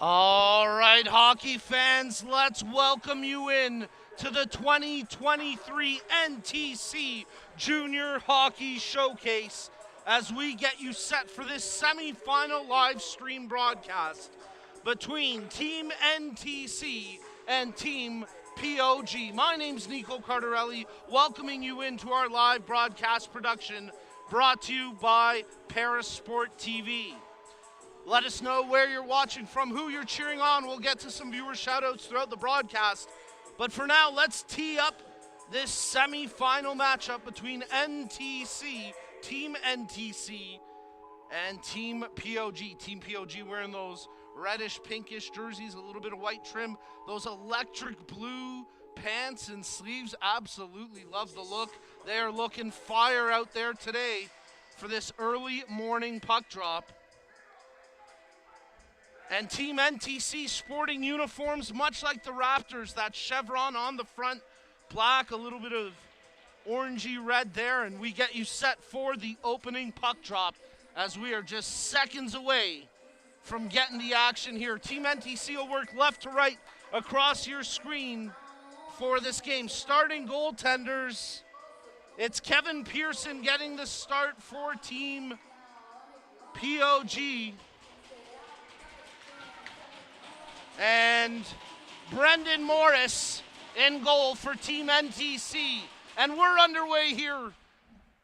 All right, hockey fans, let's welcome you in to the 2023 NTC Jr Hockey Showcase as we get you set for this semi-final live stream broadcast between Team NTC and Team POG. My name's Nico Cardarelli, welcoming you into our live broadcast production brought to you by Paris Sport TV. Let us know where you're watching from, who you're cheering on. We'll get to some viewer shoutouts throughout the broadcast. But for now, let's tee up this semi-final matchup between Team NTC, and Team POG. Team POG wearing those reddish, pinkish jerseys, a little bit of white trim, those electric blue pants and sleeves. Absolutely love the look. They are looking fire out there today for this early morning puck drop. And Team NTC sporting uniforms much like the Raptors, that chevron on the front, black, a little bit of orangey red there, and we get you set for the opening puck drop as we are just seconds away from getting the action here. Team NTC will work left to right across your screen for this game. Starting goaltenders, it's Kevin Pearson getting the start for Team POG. And Brendan Morris in goal for Team NTC. And we're underway here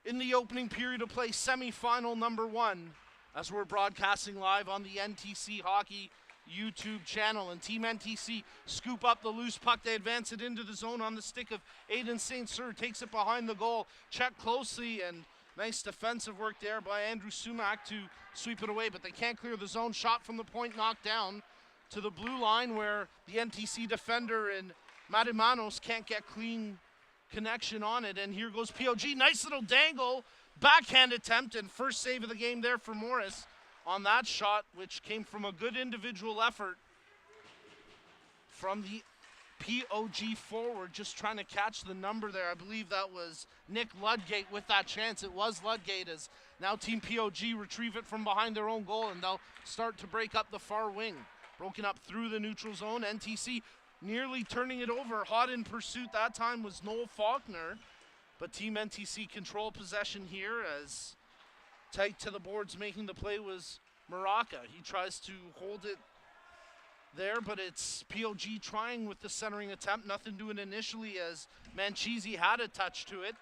in the opening period of play, semifinal number 1, as we're broadcasting live on the NTC Hockey YouTube channel. And Team NTC scoop up the loose puck. They advance it into the zone on the stick of Aiden St. Cyr. Takes it behind the goal. Checked closely, and nice defensive work there by Andrew Sumac to sweep it away. But they can't clear the zone. Shot from the point, knocked down to the blue line where the NTC defender and Matimanos can't get clean connection on it. And here goes POG. Nice little dangle, backhand attempt, and first save of the game there for Morris on that shot, which came from a good individual effort from the POG forward, just trying to catch the number there. I believe that was Nick Ludgate with that chance. It was Ludgate, as now Team POG retrieve it from behind their own goal, and they'll start to break up the far wing. Broken up through the neutral zone. NTC nearly turning it over. Hot in pursuit that time was Noel Faulkner. But Team NTC control possession here, as tight to the boards making the play was Maraca. He tries to hold it there, but it's POG trying with the centering attempt. Nothing doing initially, as Manchisi had a touch to it.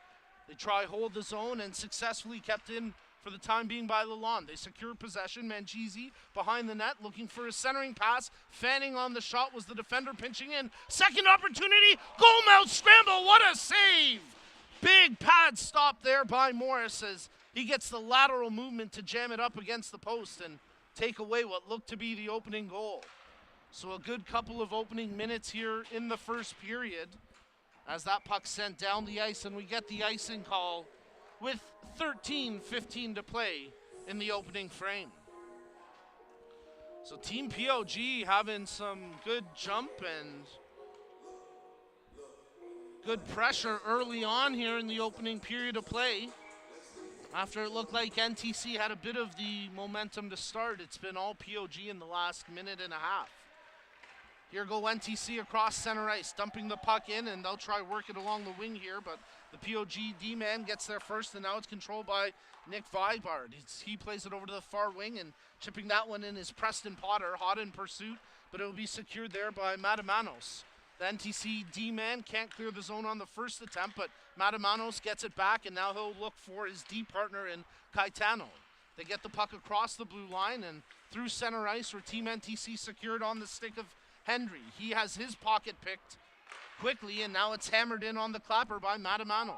They try hold the zone and successfully kept in for the time being by Lalonde. They secure possession. Manchisi behind the net looking for a centering pass. Fanning on the shot was the defender pinching in. Second opportunity. Goal mouth scramble. What a save. Big pad stop there by Morris as he gets the lateral movement to jam it up against the post and take away what looked to be the opening goal. So a good couple of opening minutes here in the first period as that puck sent down the ice, and we get the icing call with 13:15 to play in the opening frame. So Team POG having some good jump and good pressure early on here in the opening period of play. After it looked like NTC had a bit of the momentum to start, it's been all POG in the last minute and a half. Here go NTC across center ice, dumping the puck in, and they'll try work it along the wing here, but the POG D-man gets there first, and now it's controlled by Nick Vibard. He plays it over to the far wing, and chipping that one in is Preston Potter, hot in pursuit, but it will be secured there by Matimanos. The NTC D-man can't clear the zone on the first attempt, but Matimanos gets it back, and now he'll look for his D partner in Caetano. They get the puck across the blue line and through center ice, where Team NTC secured on the stick of Hendry. He has his pocket picked quickly, and now it's hammered in on the clapper by Matimanos.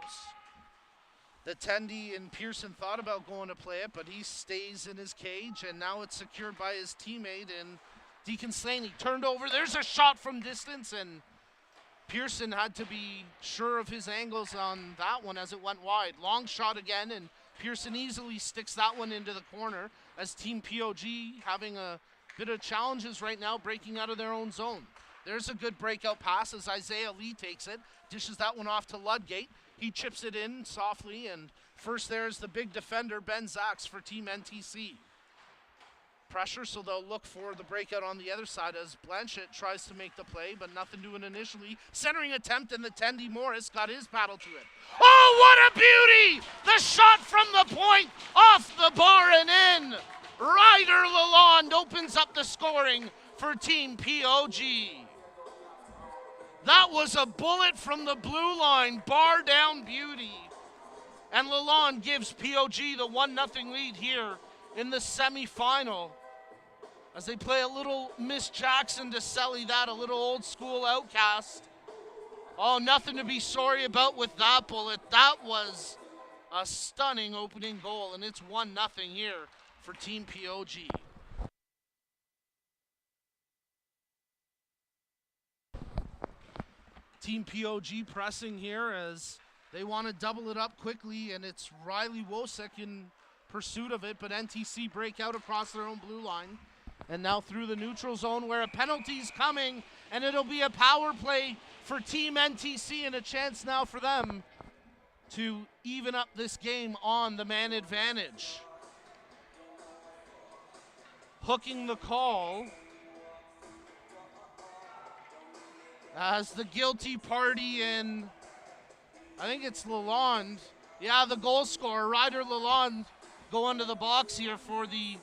The Tendy and Pearson thought about going to play it, but he stays in his cage, and now it's secured by his teammate in Deacon Slaney. Turned over, there's a shot from distance, and Pearson had to be sure of his angles on that one as it went wide. Long shot again, and Pearson easily sticks that one into the corner as Team POG having a bit of challenges right now, breaking out of their own zone. There's a good breakout pass as Isaiah Lee takes it, dishes that one off to Ludgate. He chips it in softly, and first there's the big defender, Ben Zaks, for Team NTC. pressure, so they'll look for the breakout on the other side as Blanchett tries to make the play, but nothing doing initially. Centering attempt, and the Tendy Morris got his paddle to it. Oh, what a beauty! The shot from the point, off the bar and in. Ryder Lalonde opens up the scoring for Team POG. That was a bullet from the blue line, bar down beauty. And Lalonde gives POG the 1-0 lead here in the semifinal as they play a little Miss Jackson to Selly that, a little old school outcast. Oh, nothing to be sorry about with that bullet. That was a stunning opening goal, and it's 1-0 here for Team POG. Team POG pressing here as they want to double it up quickly, and it's Riley Wosek in pursuit of it, but NTC break out across their own blue line. And now through the neutral zone where a penalty's coming, and it'll be a power play for Team NTC and a chance now for them to even up this game on the man advantage. Hooking the call as the guilty party in, I think it's Lalonde. Yeah, the goal scorer, Ryder Lalonde, go into the box here for the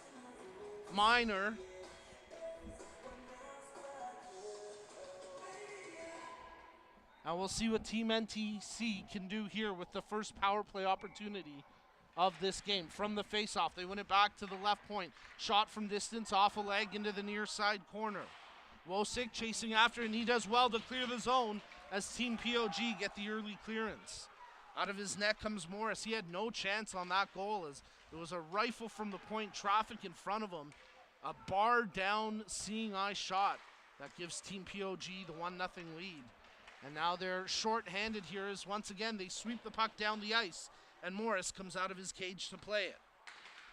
minor. Now we'll see what Team NTC can do here with the first power play opportunity of this game. From the face-off, they win it back to the left point. Shot from distance, off a leg into the near side corner. Wosik chasing after, and he does well to clear the zone as Team POG get the early clearance. Out of his net comes Morris. He had no chance on that goal as it was a rifle from the point, traffic in front of him. A bar down, seeing eye shot that gives Team POG the 1-0 lead. And now they're short-handed here as once again they sweep the puck down the ice, and Morris comes out of his cage to play it.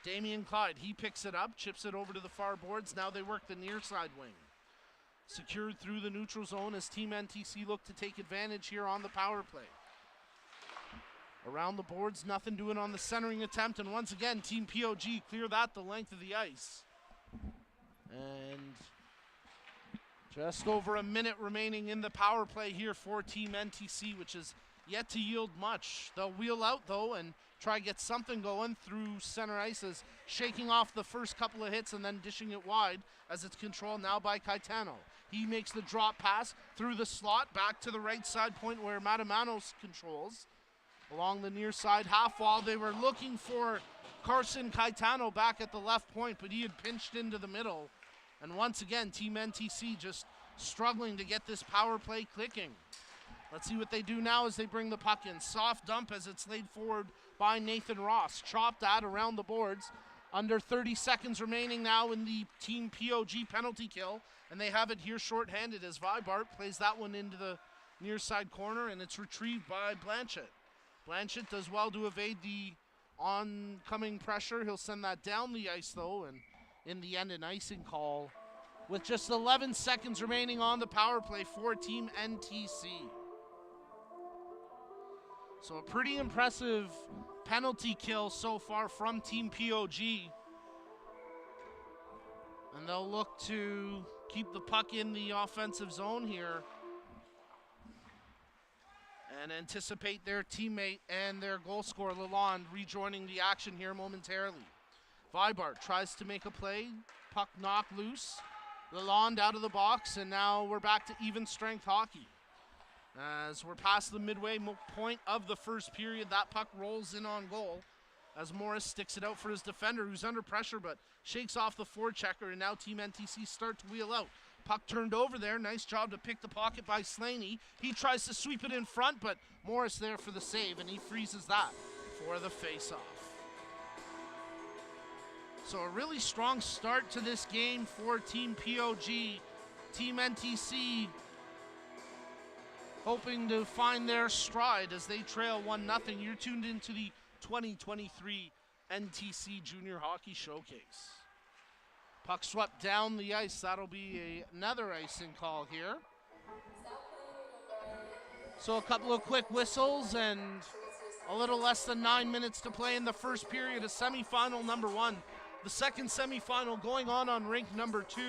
Damian Clyde, he picks it up, chips it over to the far boards. Now they work the near side wing. Secured through the neutral zone as Team NTC look to take advantage here on the power play. Around the boards, nothing doing on the centering attempt, and once again, Team POG clear that the length of the ice. And just over a minute remaining in the power play here for Team NTC, which is yet to yield much. They'll wheel out, though, and try to get something going through center ice as shaking off the first couple of hits and then dishing it wide as it's controlled now by Caetano. He makes the drop pass through the slot back to the right side point where Matamanos controls. Along the near side half wall, they were looking for Carson Caetano back at the left point, but he had pinched into the middle. And once again, Team NTC just struggling to get this power play clicking. Let's see what they do now as they bring the puck in. Soft dump as it's laid forward by Nathan Ross. Chopped at around the boards. Under 30 seconds remaining now in the Team POG penalty kill. And they have it here shorthanded as Vibart plays that one into the near side corner, and it's retrieved by Blanchett. Blanchett does well to evade the oncoming pressure. He'll send that down the ice, though, and in the end, an icing call with just 11 seconds remaining on the power play for Team NTC. So a pretty impressive penalty kill so far from Team POG. And they'll look to keep the puck in the offensive zone here and anticipate their teammate and their goal scorer, Lalonde, rejoining the action here momentarily. Vibart tries to make a play. Puck knocked loose. Lalonde out of the box, and now we're back to even strength hockey. As we're past the midway point of the first period, that puck rolls in on goal as Morris sticks it out for his defender, who's under pressure but shakes off the forechecker, and now Team NTC start to wheel out. Puck turned over there. Nice job to pick the pocket by Slaney. He tries to sweep it in front, but Morris there for the save, and he freezes that for the face-off. So a really strong start to this game for Team POG. Team NTC hoping to find their stride as they trail 1-0. You're tuned into the 2023 NTC Jr Hockey Showcase. Puck swept down the ice. That'll be another icing call here. So a couple of quick whistles and a little less than 9 minutes to play in the first period of semifinal number 1 the second semifinal going on rink number 2.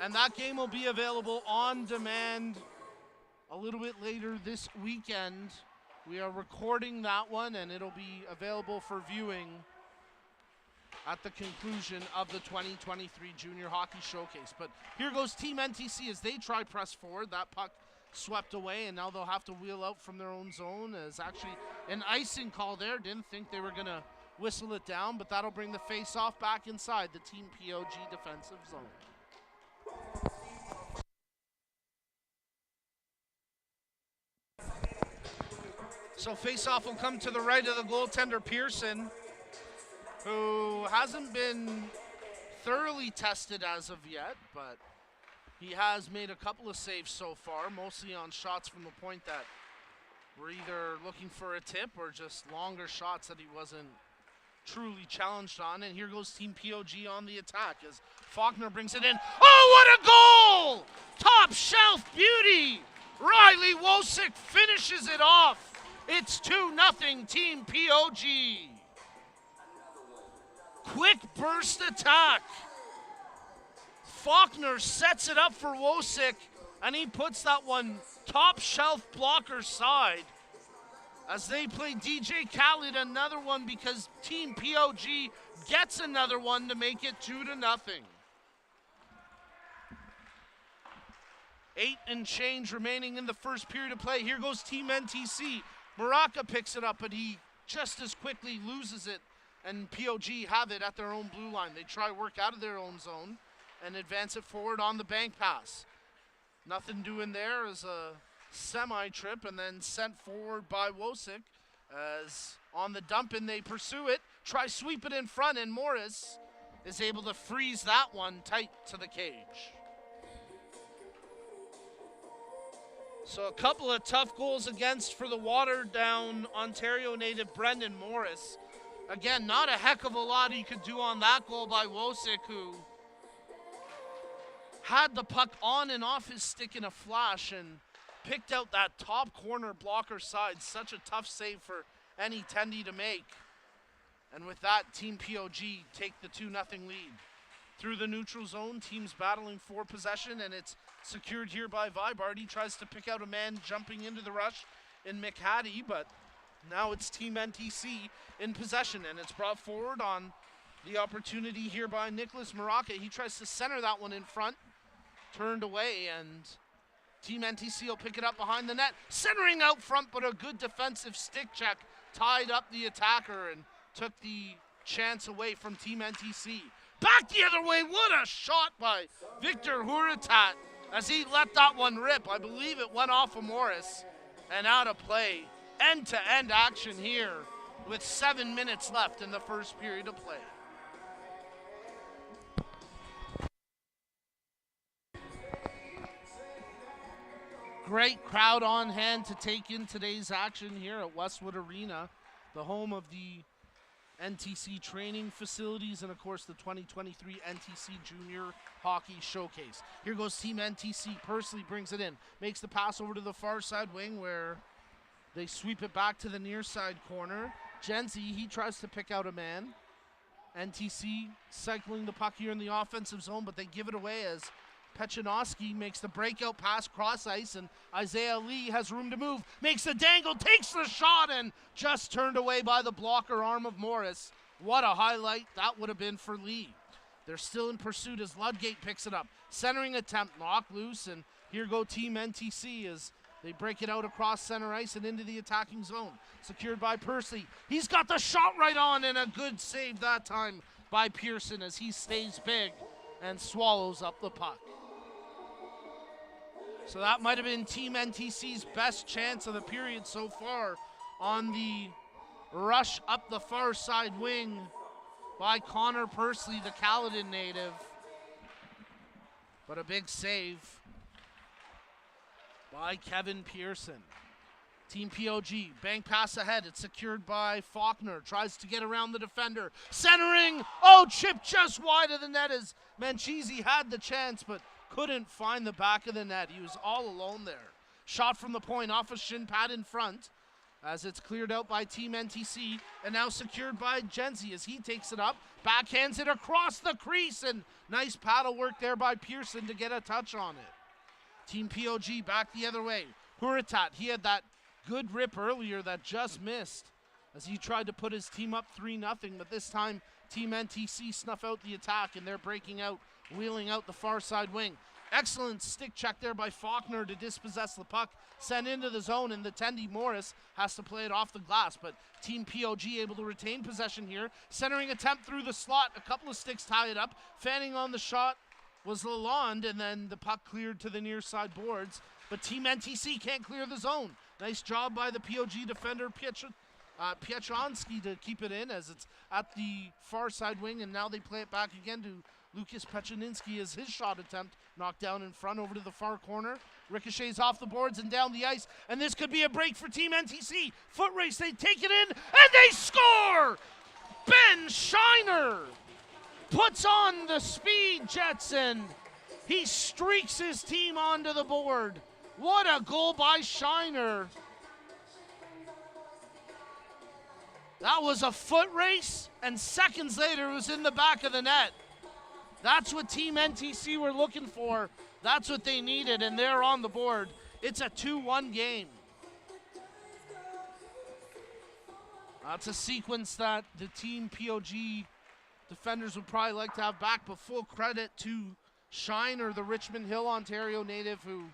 And that game will be available on demand a little bit later this weekend. We are recording that one, and it'll be available for viewing at the conclusion of the 2023 Junior Hockey Showcase. But here goes Team NTC as they try press forward. That puck swept away, and now they'll have to wheel out from their own zone. As actually an icing call there. Didn't think they were going to whistle it down, but that'll bring the face-off back inside the Team POG defensive zone. So face-off will come to the right of the goaltender, Pearson, who hasn't been thoroughly tested as of yet, but he has made a couple of saves so far, mostly on shots from the point that were either looking for a tip or just longer shots that he wasn't truly challenged on. And here goes Team POG on the attack as Faulkner brings it in. Oh, what a goal! Top shelf beauty! Riley Wosick finishes it off. It's 2-0 Team POG. Quick burst attack. Faulkner sets it up for Wosick, and he puts that one top shelf blocker side. As they play DJ Khaled another one because Team POG gets another one to make it 2-0. 8 and change remaining in the first period of play. Here goes Team NTC. Maraca picks it up, but he just as quickly loses it, and POG have it at their own blue line. They try work out of their own zone and advance it forward on the bank pass. Nothing doing there as a semi-trip and then sent forward by Wosick. As on the dump in they pursue it, try sweep it in front, and Morris is able to freeze that one tight to the cage. So a couple of tough goals against for the watered-down Ontario native Brendan Morris. Again, not a heck of a lot he could do on that goal by Wosick, who had the puck on and off his stick in a flash and picked out that top corner blocker side. Such a tough save for any Tendy to make. And with that, Team POG take the 2-0 lead. Through the neutral zone, teams battling for possession, and it's secured here by Vibart. He tries to pick out a man jumping into the rush in McHattie, but now it's Team NTC in possession, and it's brought forward on the opportunity here by Nicholas Maraca. He tries to center that one in front, turned away, and Team NTC will pick it up behind the net. Centering out front, but a good defensive stick check tied up the attacker and took the chance away from Team NTC. Back the other way, what a shot by Victor Huratat as he let that one rip. I believe it went off of Morris and out of play. End-to-end action here with 7 minutes left in the first period of play. Great crowd on hand to take in today's action here at Westwood Arena, the home of the NTC training facilities and, of course, the 2023 NTC Jr Hockey Showcase. Here goes Team NTC. Pursley brings it in, makes the pass over to the far side wing where they sweep it back to the near side corner. Genzi, he tries to pick out a man. NTC cycling the puck here in the offensive zone, but they give it away as Pechanowski makes the breakout pass cross ice, and Isaiah Lee has room to move, makes the dangle, takes the shot, and just turned away by the blocker arm of Morris. What a highlight that would have been for Lee. They're still in pursuit as Ludgate picks it up. Centering attempt, knocked loose, and here go Team NTC as they break it out across center ice and into the attacking zone. Secured by Percy. He's got the shot right on, and a good save that time by Pearson as he stays big and swallows up the puck. So that might have been Team NTC's best chance of the period so far on the rush up the far side wing by Connor Pursley, the Caledon native. But a big save by Kevin Pearson. Team POG, bank pass ahead. It's secured by Faulkner. Tries to get around the defender. Centering. Oh, chip just wide of the net as Manchisi had the chance, but couldn't find the back of the net. He was all alone there. Shot from the point off a shin pad in front as it's cleared out by Team NTC and now secured by Genzi as he takes it up, backhands it across the crease, and nice paddle work there by Pearson to get a touch on it. Team POG back the other way. Huratat, he had that good rip earlier that just missed as he tried to put his team up 3-0, but this time Team NTC snuff out the attack and they're breaking out, wheeling out the far side wing. Excellent stick check there by Faulkner to dispossess the puck, sent into the zone, and the Tendi Morris has to play it off the glass, but Team POG able to retain possession here. Centering attempt through the slot, a couple of sticks tie it up. Fanning on the shot was Lalonde, and then the puck cleared to the near side boards, but Team NTC can't clear the zone. Nice job by the POG defender, Pietronski, to keep it in as it's at the far side wing, and now they play it back again to Lucas Pechaninski as his shot attempt knocked down in front over to the far corner. Ricochets off the boards and down the ice, and this could be a break for Team NTC. Foot race, they take it in, and they score! Ben Shiner puts on the speed jets, and he streaks his team onto the board. What a goal by Shiner. That was a foot race, and seconds later it was in the back of the net. That's what Team NTC were looking for. That's what they needed, and they're on the board. It's a 2-1 game. That's a sequence that the Team POG defenders would probably like to have back, but full credit to Shiner, the Richmond Hill, Ontario native, who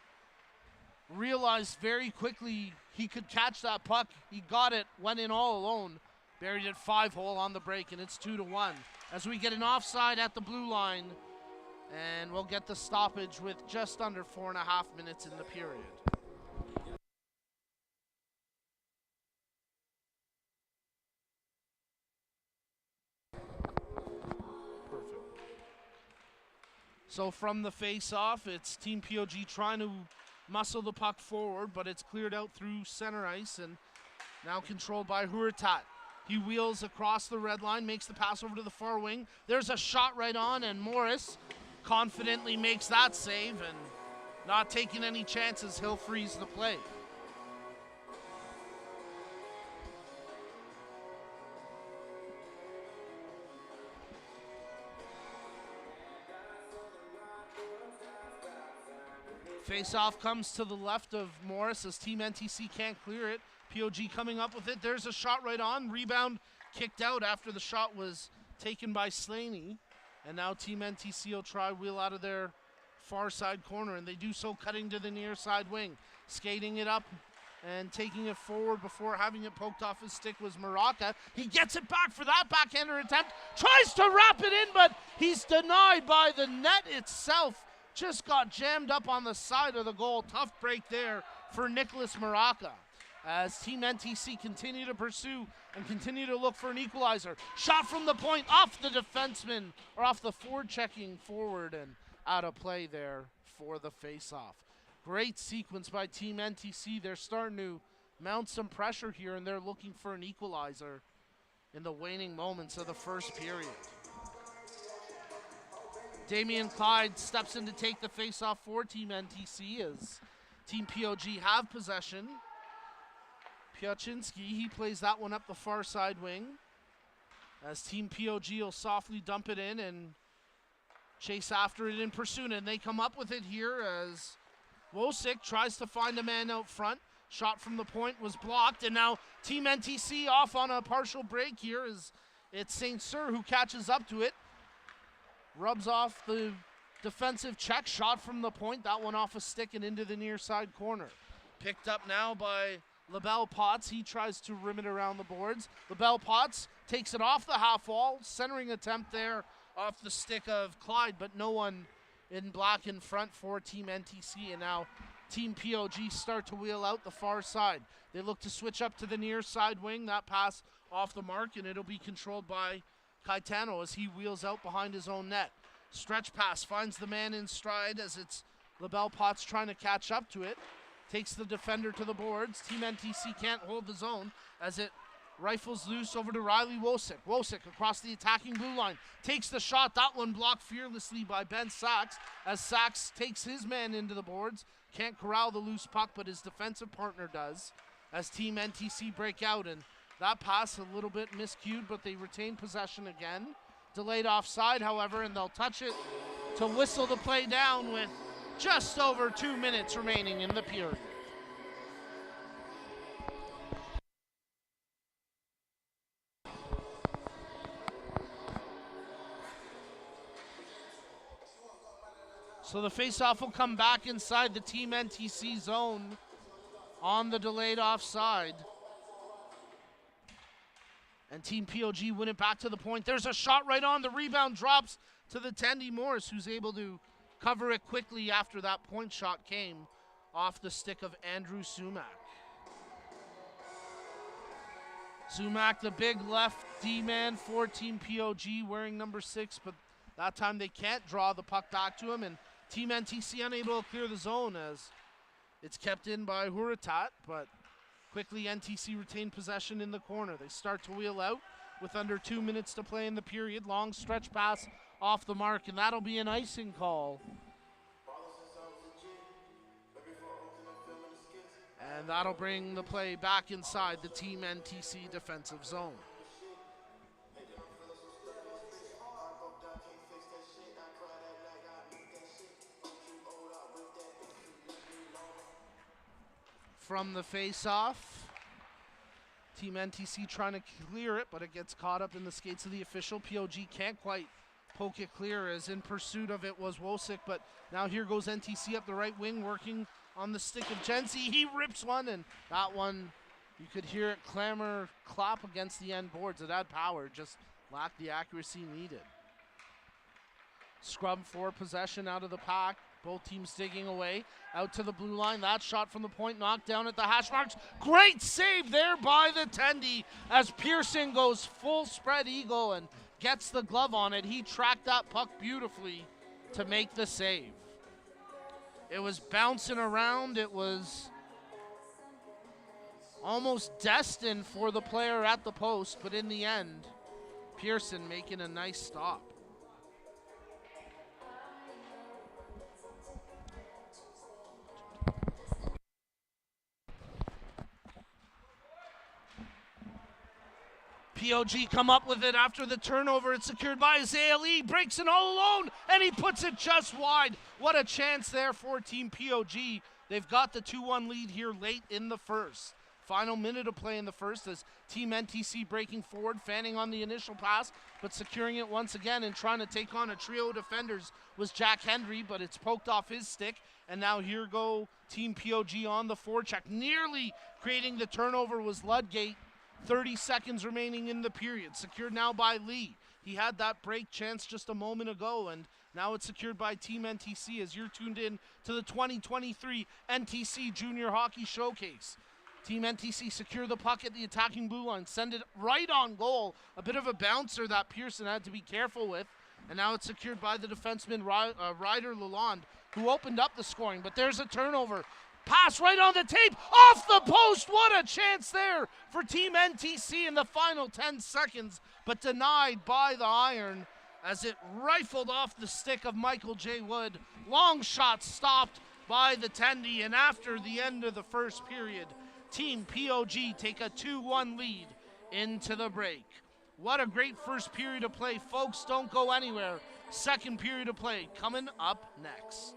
realized very quickly he could catch that puck. He got it, went in all alone, buried it 5-hole on the break, and it's 2-1. As we get an offside at the blue line, and we'll get the stoppage with just under 4.5 minutes in the period. Perfect. So from the face-off, it's Team POG trying to muscle the puck forward, but it's cleared out through center ice and now controlled by Huratat. He wheels across the red line, makes the pass over to the far wing. There's a shot right on, and Morris confidently makes that save, and not taking any chances, he'll freeze the play. Face-off comes to the left of Morris as Team NTC can't clear it. POG coming up with it. There's a shot right on. Rebound kicked out after the shot was taken by Slaney. And now Team NTC will try wheel out of their far side corner, and they do so cutting to the near side wing. Skating it up and taking it forward before having it poked off his stick was Maraca. He gets it back for that backhander attempt. Tries to wrap it in, but he's denied by the net itself. Just got jammed up on the side of the goal. Tough break there for Nicholas Maraca, as Team NTC continue to pursue and continue to look for an equalizer. Shot from the point off the defenseman, or off the forward-checking forward, and out of play there for the face-off. Great sequence by Team NTC. They're starting to mount some pressure here, and they're looking for an equalizer in the waning moments of the first period. Damian Clyde steps in to take the face-off for Team NTC as Team POG have possession. Piachinski, he plays that one up the far side wing as Team POG will softly dump it in and chase after it in pursuit, and they come up with it here as Wosik tries to find a man out front. Shot from the point was blocked, and now Team NTC off on a partial break here as it's St. Cyr who catches up to it. Rubs off the defensive check, shot from the point, that one off a stick and into the near side corner. Picked up now by LaBelle Potts. He tries to rim it around the boards. LaBelle Potts takes it off the half wall, centering attempt there off the stick of Clyde, but no one in black in front for Team NTC, and now Team POG start to wheel out the far side. They look to switch up to the near side wing. That pass off the mark, and it'll be controlled by Caetano as he wheels out behind his own net. Stretch pass finds the man in stride as it's LaBelle Potts trying to catch up to it. Takes the defender to the boards. Team NTC can't hold the zone as it rifles loose over to Riley Wosik. Wosik across the attacking blue line. Takes the shot. That one blocked fearlessly by Ben Sachs as Sachs takes his man into the boards. Can't corral the loose puck, but his defensive partner does. as Team NTC break out. And that pass a little bit miscued, but they retain possession again. Delayed offside, however, and they'll touch it to whistle the play down with just over 2 minutes remaining in the period. So the faceoff will come back inside the Team NTC zone on the delayed offside. And Team POG win it back to the point. There's a shot right on. The rebound drops to the Tandy Morris, who's able to cover it quickly after that point shot came off the stick of Andrew Sumac. Sumac, the big left D-man for Team POG, wearing number 6, but that time they can't draw the puck back to him, and Team NTC unable to clear the zone as it's kept in by Huratat, but quickly NTC retain possession in the corner. They start to wheel out with under 2 minutes to play in the period. Long stretch pass off the mark, and that'll be an icing call. And that'll bring the play back inside the Team NTC defensive zone. From the face-off, Team NTC trying to clear it, but it gets caught up in the skates of the official. POG can't quite poke it clear, as in pursuit of it was Wosick, but now here goes NTC up the right wing, working on the stick of Jensi. He rips one, and that one, you could hear it clap against the end boards. It had power, just lacked the accuracy needed. Scrub for possession out of the pack. Both teams digging away out to the blue line. That shot from the point knocked down at the hash marks. Great save there by the Tendy as Pearson goes full spread eagle and gets the glove on it. He tracked that puck beautifully to make the save. It was bouncing around. It was almost destined for the player at the post, but in the end, Pearson making a nice stop. POG come up with it after the turnover. It's secured by Isaiah Lee. Breaks it all alone, and he puts it just wide. What a chance there for Team POG. They've got the 2-1 lead here late in the first. Final minute of play in the first as Team NTC breaking forward, fanning on the initial pass, but securing it once again and trying to take on a trio of defenders was Jack Hendry, but it's poked off his stick. And now here go Team POG on the forecheck. Nearly creating the turnover was Ludgate. 30 seconds remaining in the period. Secured now by Lee. He had that break chance just a moment ago, and now it's secured by Team NTC as you're tuned in to the 2023 NTC Jr Hockey Showcase. Team NTC secure the puck at the attacking blue line, send it right on goal. A bit of a bouncer that Pearson had to be careful with, and now it's secured by the defenseman Ryder Lalonde, who opened up the scoring, but there's a turnover. Pass right on the tape, off the post. What a chance there for Team NTC in the final 10 seconds, but denied by the iron as it rifled off the stick of Michael J. Wood. Long shot stopped by the Tendy, and after the end of the first period, Team POG take a 2-1 lead into the break. What a great first period of play. Folks, don't go anywhere. Second period of play coming up next.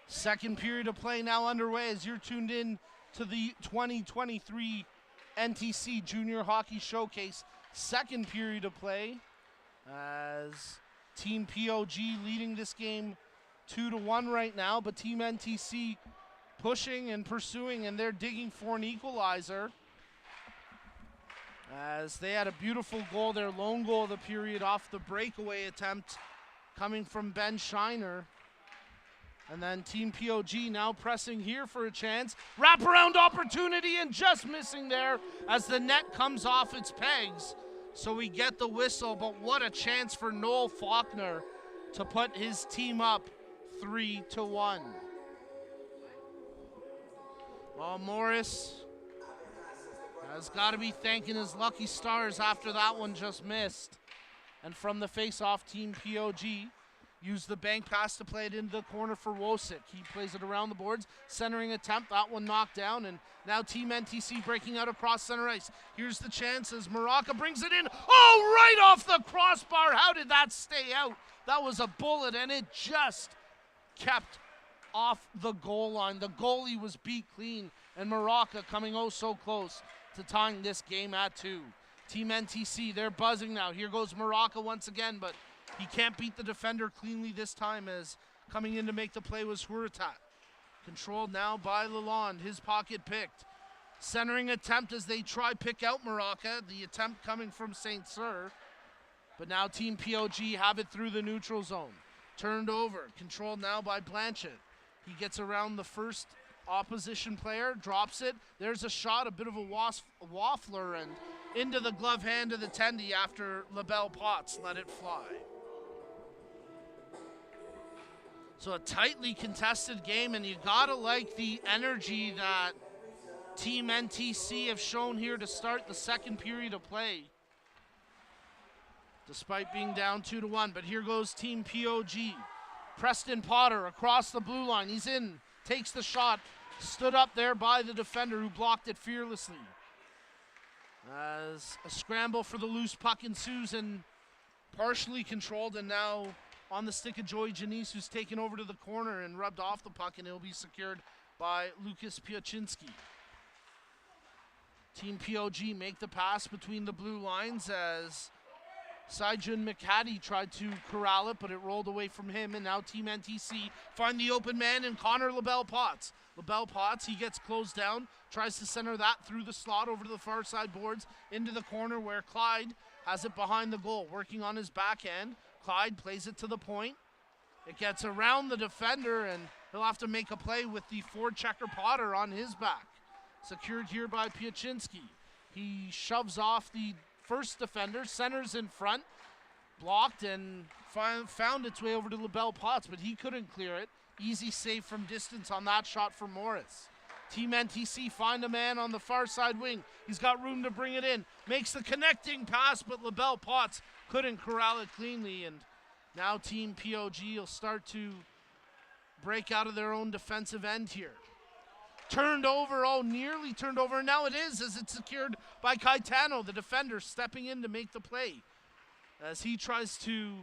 Second period of play now underway as you're tuned in to the 2023 NTC Jr Hockey Showcase. Second period of play as Team POG leading this game 2-1 right now, but Team NTC pushing and pursuing, and they're digging for an equalizer as they had a beautiful goal, their lone goal of the period off the breakaway attempt coming from Ben Shiner. And then Team POG now pressing here for a chance. Wraparound opportunity and just missing there as the net comes off its pegs. So we get the whistle, but what a chance for Noel Faulkner to put his team up 3-1. Well, Morris has got to be thanking his lucky stars after that one just missed. And from the face-off, Team POG used the bank pass to play it into the corner for Wosik. He plays it around the boards, centering attempt, that one knocked down, and now Team NTC breaking out across center ice. Here's the chance as Maraka brings it in. Oh, right off the crossbar. How did that stay out? That was a bullet, and it just kept off the goal line. The goalie was beat clean, and Maraka coming oh so close to tying this game at 2. Team NTC, they're buzzing now. Here goes Maraka once again, but he can't beat the defender cleanly this time as coming in to make the play was Huerta. Controlled now by Lalonde, his pocket picked. Centering attempt as they try pick out Maraka, the attempt coming from St. Cyr. But now Team POG have it through the neutral zone. Turned over, controlled now by Blanchett. He gets around the first opposition player, drops it. There's a shot, a bit of a waffler, and into the glove hand of the Tendy after LaBelle Potts let it fly. So a tightly contested game, and you gotta like the energy that Team NTC have shown here to start the second period of play, despite being down 2-1. But here goes Team POG. Preston Potter across the blue line. He's in, takes the shot, stood up there by the defender who blocked it fearlessly. As a scramble for the loose puck ensues and partially controlled, and now on the stick of Joey Janice, who's taken over to the corner and rubbed off the puck, and it'll be secured by Lucas Piaczynski. Team POG make the pass between the blue lines as Saijun McHattie tried to corral it, but it rolled away from him, and now Team NTC find the open man in Connor LaBelle Potts. LaBelle Potts, he gets closed down, tries to center that through the slot over to the far side boards into the corner where Clyde has it behind the goal, working on his backhand. Clyde plays it to the point. It gets around the defender, and he'll have to make a play with the forechecker Potter on his back. Secured here by Piaczynski. He shoves off the first defender, centers in front, blocked, and found its way over to LaBelle Potts, but he couldn't clear it. Easy save from distance on that shot for Morris. Team NTC find a man on the far side wing. He's got room to bring it in. Makes the connecting pass, but LaBelle Potts couldn't corral it cleanly, and now Team POG will start to break out of their own defensive end here. Turned over, oh, nearly turned over, and now it is as it's secured by Caetano, the defender, stepping in to make the play as he tries to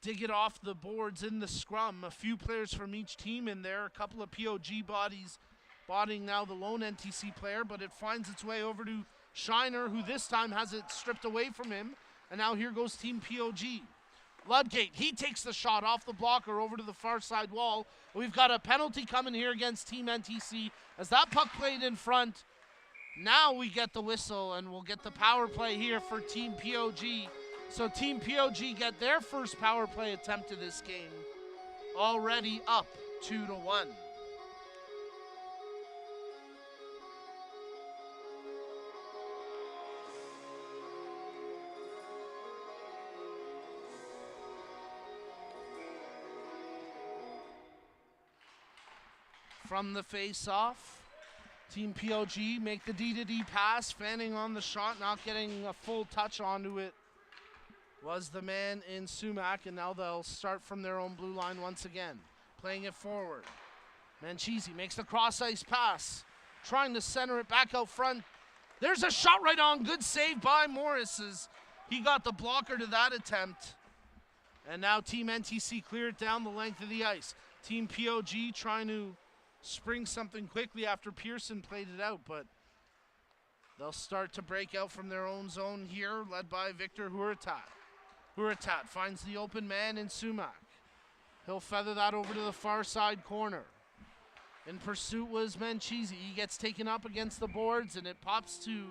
dig it off the boards in the scrum. A few players from each team in there, a couple of POG bodies bodying now the lone NTC player, but it finds its way over to Shiner, who this time has it stripped away from him, and now here goes Team POG. Ludgate, he takes the shot off the blocker over to the far side wall. We've got a penalty coming here against Team NTC as that puck played in front. Now we get the whistle, and we'll get the power play here for Team POG. So Team POG get their first power play attempt of this game, already up 2-1. From the face-off, Team POG make the D-to-D pass, fanning on the shot, not getting a full touch onto it was the man in Sumac, and now they'll start from their own blue line once again, playing it forward. Manchisi makes the cross-ice pass, trying to center it back out front. There's a shot right on, good save by Morris as he got the blocker to that attempt. And now Team NTC clear it down the length of the ice. Team POG trying to spring something quickly after Pearson played it out, but they'll start to break out from their own zone here, led by Victor Huratat. Huratat finds the open man in Sumac. He'll feather that over to the far side corner. In pursuit was Manchisi. He gets taken up against the boards, and it pops to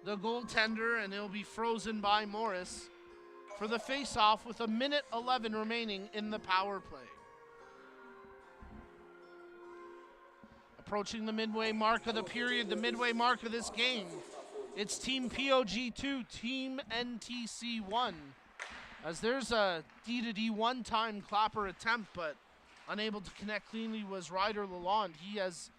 the goaltender, and he'll be frozen by Morris for the face-off with 1:11 remaining in the power play. Approaching the midway mark of the period, the midway mark of this game. It's Team POG 2, Team NTC 1. As there's a D-to-D one-time clapper attempt, but unable to connect cleanly was Ryder Lalonde. He has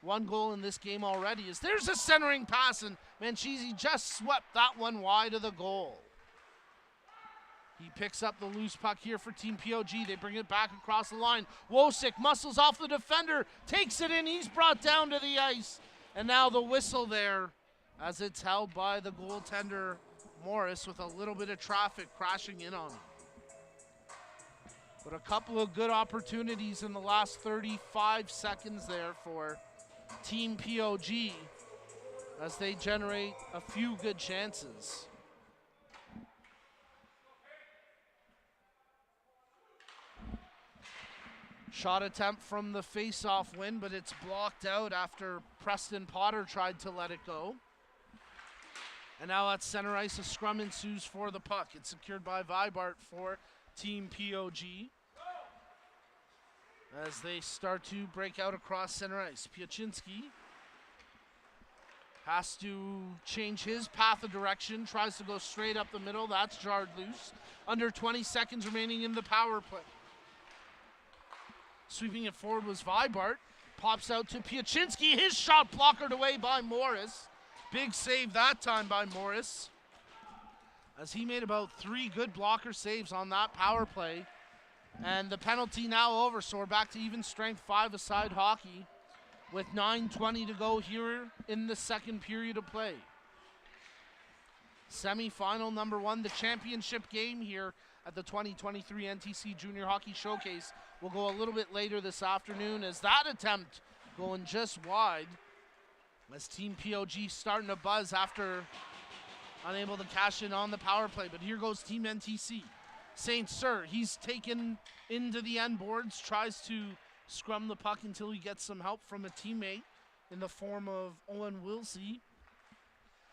one goal in this game already. As there's a centering pass, and Manchisi just swept that one wide of the goal. He picks up the loose puck here for Team POG. They bring it back across the line. Wosik muscles off the defender, takes it in. He's brought down to the ice. And now the whistle there as it's held by the goaltender Morris with a little bit of traffic crashing in on him. But a couple of good opportunities in the last 35 seconds there for Team POG as they generate a few good chances. Shot attempt from the face-off win, but it's blocked out after Preston Potter tried to let it go. And now at center ice, a scrum ensues for the puck. It's secured by Vibart for Team POG as they start to break out across center ice. Piaczynski has to change his path of direction, tries to go straight up the middle. That's jarred loose. Under 20 seconds remaining in the power play. Sweeping it forward was Vibart. Pops out to Piaczynski. His shot blockered away by Morris. Big save that time by Morris, as he made about 3 good blocker saves on that power play. And the penalty now over, so we're back to even strength 5-a-side hockey with 9:20 to go here in the second period of play. Semi-final number 1, the championship game here at the 2023 NTC Jr Hockey Showcase will go a little bit later this afternoon, as that attempt going just wide. As Team POG starting to buzz after unable to cash in on the power play. But here goes Team NTC. St. Cyr, he's taken into the end boards, tries to scrum the puck until he gets some help from a teammate in the form of Owen Wilsey.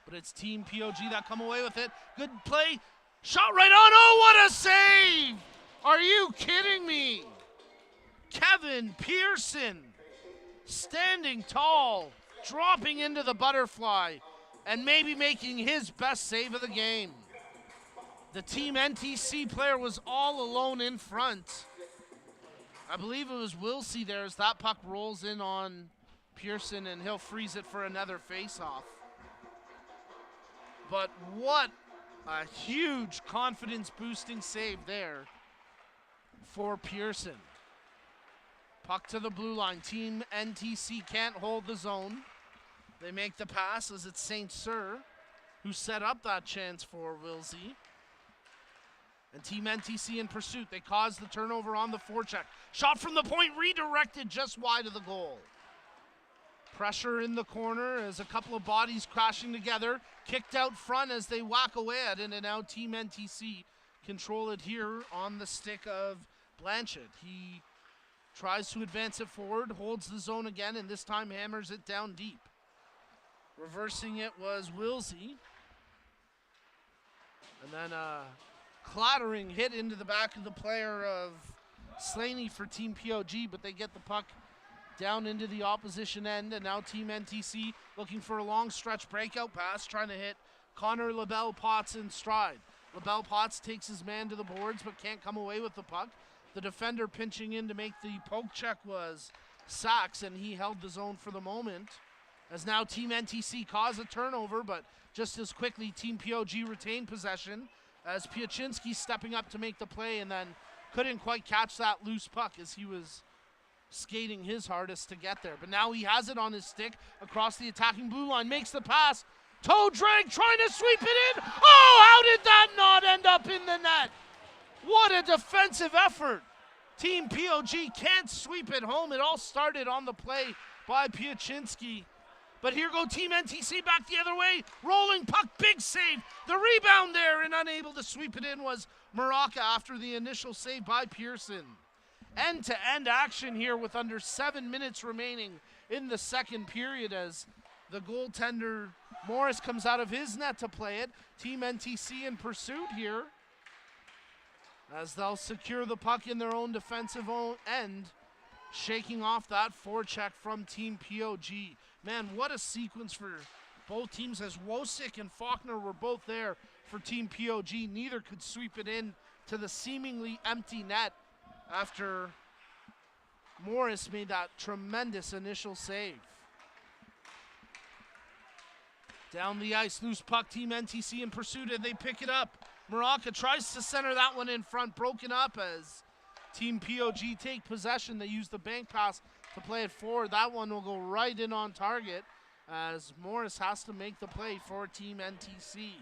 But it's Team POG that come away with it. Good play. Shot right on. Oh, what a save! Are you kidding me? Kevin Pearson standing tall, dropping into the butterfly, and maybe making his best save of the game. The Team NTC player was all alone in front. I believe it was Wilsey there as that puck rolls in on Pearson, and he'll freeze it for another face-off. But what a huge confidence-boosting save there for Pearson. Puck to the blue line. Team NTC can't hold the zone. They make the pass as it's St. Cyr who set up that chance for Wilsey. And Team NTC in pursuit. They cause the turnover on the forecheck. Shot from the point, redirected just wide of the goal. Pressure in the corner as a couple of bodies crashing together. Kicked out front as they whack away at it, and now Team NTC control it here on the stick of Blanchett. He tries to advance it forward, holds the zone again, and this time hammers it down deep. Reversing it was Wilsey. And then a clattering hit into the back of the player of Slaney for Team POG, but they get the puck down into the opposition end, and now Team NTC looking for a long stretch breakout pass, trying to hit Connor LaBelle-Potts in stride. LaBelle-Potts takes his man to the boards but can't come away with the puck. The defender pinching in to make the poke check was Sachs, and he held the zone for the moment. As now Team NTC caused a turnover, but just as quickly Team POG retained possession as Piaczynski stepping up to make the play, and then couldn't quite catch that loose puck as he was skating his hardest to get there. But now he has it on his stick across the attacking blue line, makes the pass, toe drag, trying to sweep it in. Oh, how did that not end up in the net? What a defensive effort Team POG can't sweep it home. It all started on the play by Piaczynski. But here go Team NTC back the other way. Rolling puck, big save. The rebound there, and unable to sweep it in was Maraca after the initial save by Pearson. End-to-end action here with under 7 minutes remaining in the second period as the goaltender Morris comes out of his net to play it. Team NTC in pursuit here as they'll secure the puck in their own defensive end, shaking off that forecheck from Team POG. Man, what a sequence for both teams as Wosick and Faulkner were both there for Team POG. Neither could sweep it in to the seemingly empty net after Morris made that tremendous initial save. Down the ice, loose puck, Team NTC in pursuit, and they pick it up. Maraca tries to center that one in front, broken up as Team POG take possession. They use the bank pass to play it forward. That one will go right in on target as Morris has to make the play for Team NTC.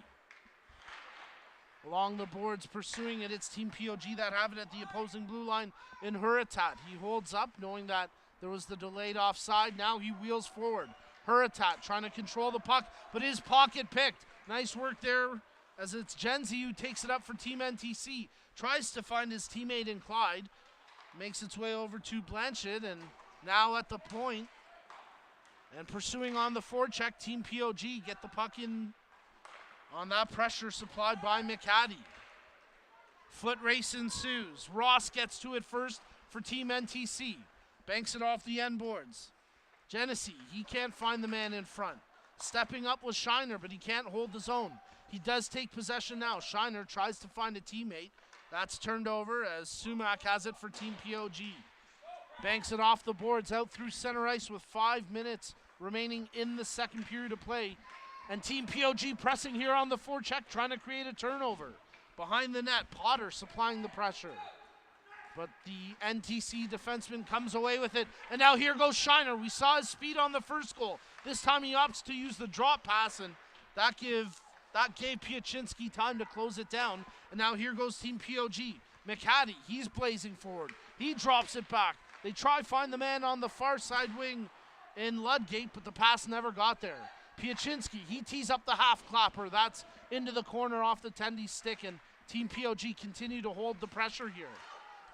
Along the boards, pursuing it, it's Team POG that have it at the opposing blue line in Huratat. He holds up, knowing that there was the delayed offside. Now he wheels forward. Huratat trying to control the puck, but his pocket picked. Nice work there as it's Genzi who takes it up for Team NTC. Tries to find his teammate in Clyde. Makes its way over to Blanchett, and now at the point. And pursuing on the forecheck, Team POG get the puck in on that pressure supplied by McCaddy. Foot race ensues. Ross gets to it first for Team NTC. Banks it off the end boards. Genesee, he can't find the man in front. Stepping up was Shiner, but he can't hold the zone. He does take possession now. Shiner tries to find a teammate. That's turned over as Sumac has it for Team POG. Banks it off the boards out through center ice with 5 minutes remaining in the second period of play. And Team POG pressing here on the forecheck, trying to create a turnover. Behind the net, Potter supplying the pressure. But the NTC defenseman comes away with it. And now here goes Shiner. We saw his speed on the first goal. This time he opts to use the drop pass, and that gave Piaczynski time to close it down. And now here goes Team POG. McCaddy, he's blazing forward. He drops it back. They try to find the man on the far side wing in Ludgate, but the pass never got there. Piaczynski, he tees up the half clapper. That's into the corner off the Tendy stick, and Team POG continue to hold the pressure here.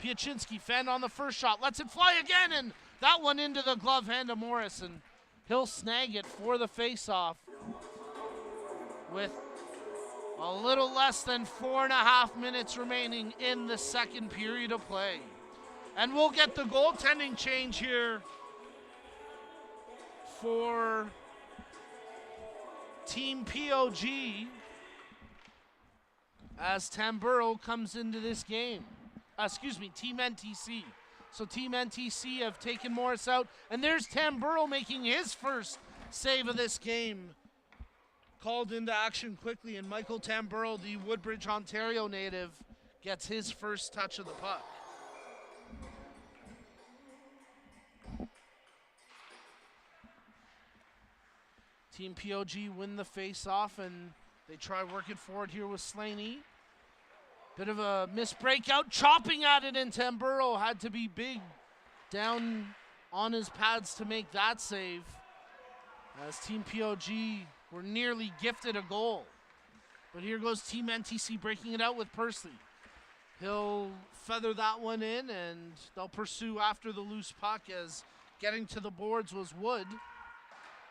Piaczynski fend on the first shot, lets it fly again, and that one into the glove hand of Morris, and he'll snag it for the face-off with a little less than 4.5 minutes remaining in the second period of play. And we'll get the goaltending change here for Team POG as Tamburo comes into this game. Team NTC. So Team NTC have taken Morris out, and there's Tamburo making his first save of this game. Called into action quickly, and Michael Tamburo, the Woodbridge, Ontario native, gets his first touch of the puck. Team POG win the face-off, and they try working forward here with Slaney. Bit of a missed breakout, chopping at it, and Tamburo had to be big down on his pads to make that save, as Team POG were nearly gifted a goal. But here goes Team NTC breaking it out with Persley. He'll feather that one in, and they'll pursue after the loose puck, as getting to the boards was Wood.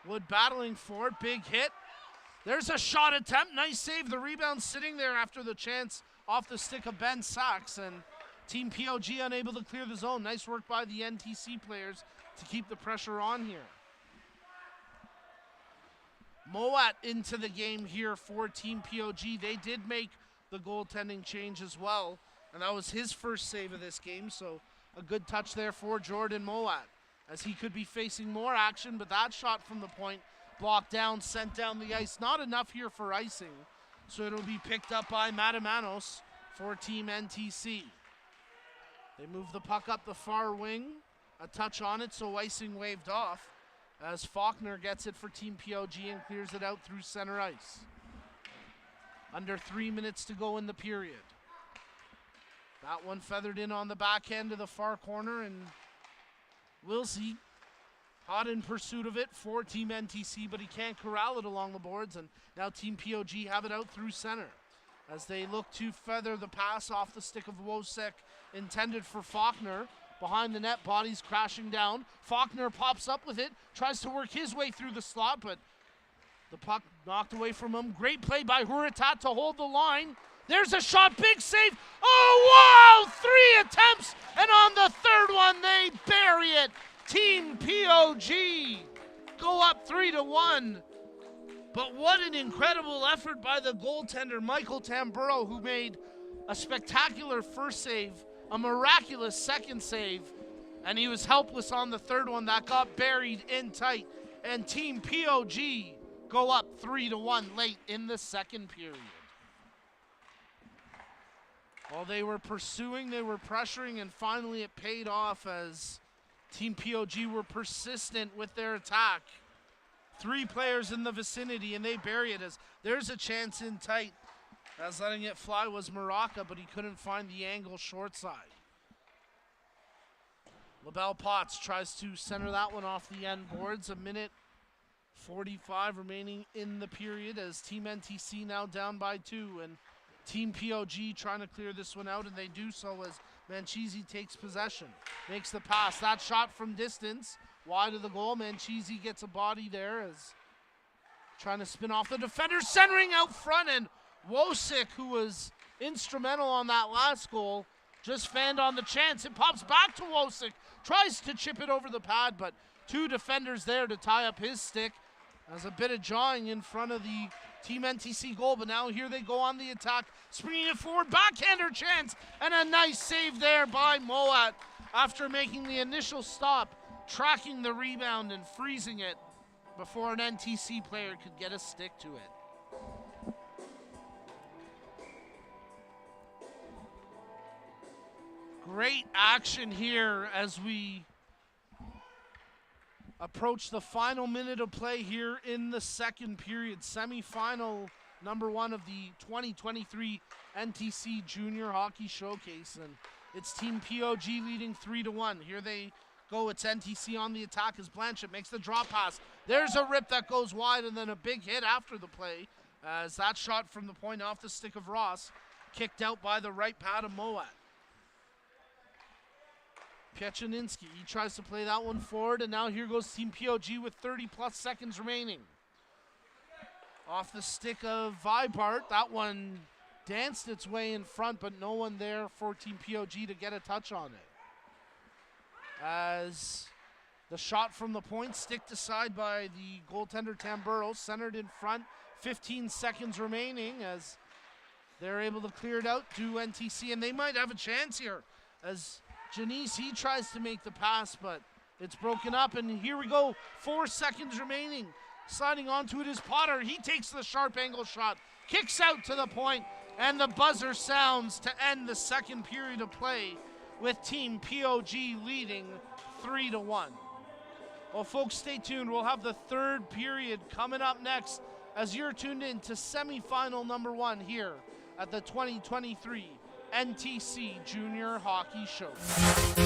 Wood battling for it, big hit. There's a shot attempt, nice save. The rebound sitting there after the chance off the stick of Ben Sachs, and Team POG unable to clear the zone. Nice work by the NTC players to keep the pressure on here. Moat into the game here for Team POG. They did make the goaltending change as well, and that was his first save of this game, so a good touch there for Jordan Moat, as he could be facing more action, but that shot from the point blocked down, sent down the ice. Not enough here for icing, so it'll be picked up by Matamanos for Team NTC. They move the puck up the far wing, a touch on it, so icing waved off, as Faulkner gets it for Team POG and clears it out through center ice. Under 3 minutes to go in the period. That one feathered in on the backhand to the far corner, and Wilsey hot in pursuit of it for Team NTC, but he can't corral it along the boards, and now Team POG have it out through center as they look to feather the pass off the stick of Wosek, intended for Faulkner. Behind the net, bodies crashing down. Faulkner pops up with it, tries to work his way through the slot, but the puck knocked away from him. Great play by Huratat to hold the line. There's a shot, big save. Oh, wow! 3 attempts, and on the third one, they bury it. Team POG go up 3-1. But what an incredible effort by the goaltender, Michael Tamburo, who made a spectacular first save, a miraculous second save, and he was helpless on the third one that got buried in tight. And Team POG go up 3-1 late in the second period. While they were pursuing, they were pressuring, and finally it paid off as Team POG were persistent with their attack. 3 players in the vicinity, and they bury it as there's a chance in tight. As letting it fly was Maraca, but he couldn't find the angle short side. LaBelle Potts tries to center that one off the end boards. 1:45 remaining in the period as Team NTC now down by 2, and Team POG trying to clear this one out, and they do so as Manchisi takes possession. Makes the pass. That shot from distance, wide of the goal. Manchisi gets a body there as trying to spin off the defender, centering out front, and Wosek, who was instrumental on that last goal, just fanned on the chance. It pops back to Wosek, tries to chip it over the pad, but 2 defenders there to tie up his stick. There's a bit of jawing in front of the Team NTC goal, but now here they go on the attack, springing it forward, backhander chance, and a nice save there by Moat after making the initial stop, tracking the rebound and freezing it before an NTC player could get a stick to it. Great action here as we approach the final minute of play here in the second period. Semi-final number 1 of the 2023 NTC Jr Hockey Showcase, and it's Team POG leading 3-1. Here they go. It's NTC on the attack as Blanchett makes the drop pass. There's a rip that goes wide, and then a big hit after the play as that shot from the point off the stick of Ross kicked out by the right pad of Moat. Pieczeninsky, he tries to play that one forward, and now here goes Team POG with 30+ seconds remaining. Off the stick of Vibart, that one danced its way in front, but no one there for Team POG to get a touch on it. As the shot from the point sticked aside by the goaltender Tamburo, centered in front, 15 seconds remaining as they're able to clear it out to NTC, and they might have a chance here as Janice, he tries to make the pass, but it's broken up, and here we go, 4 seconds remaining. Sliding onto it is Potter. He takes the sharp angle shot, kicks out to the point, and the buzzer sounds to end the second period of play with Team POG leading 3-1. Well, folks, stay tuned. We'll have the third period coming up next as you're tuned in to semifinal number 1 here at the 2023 NTC Jr Hockey Showcase.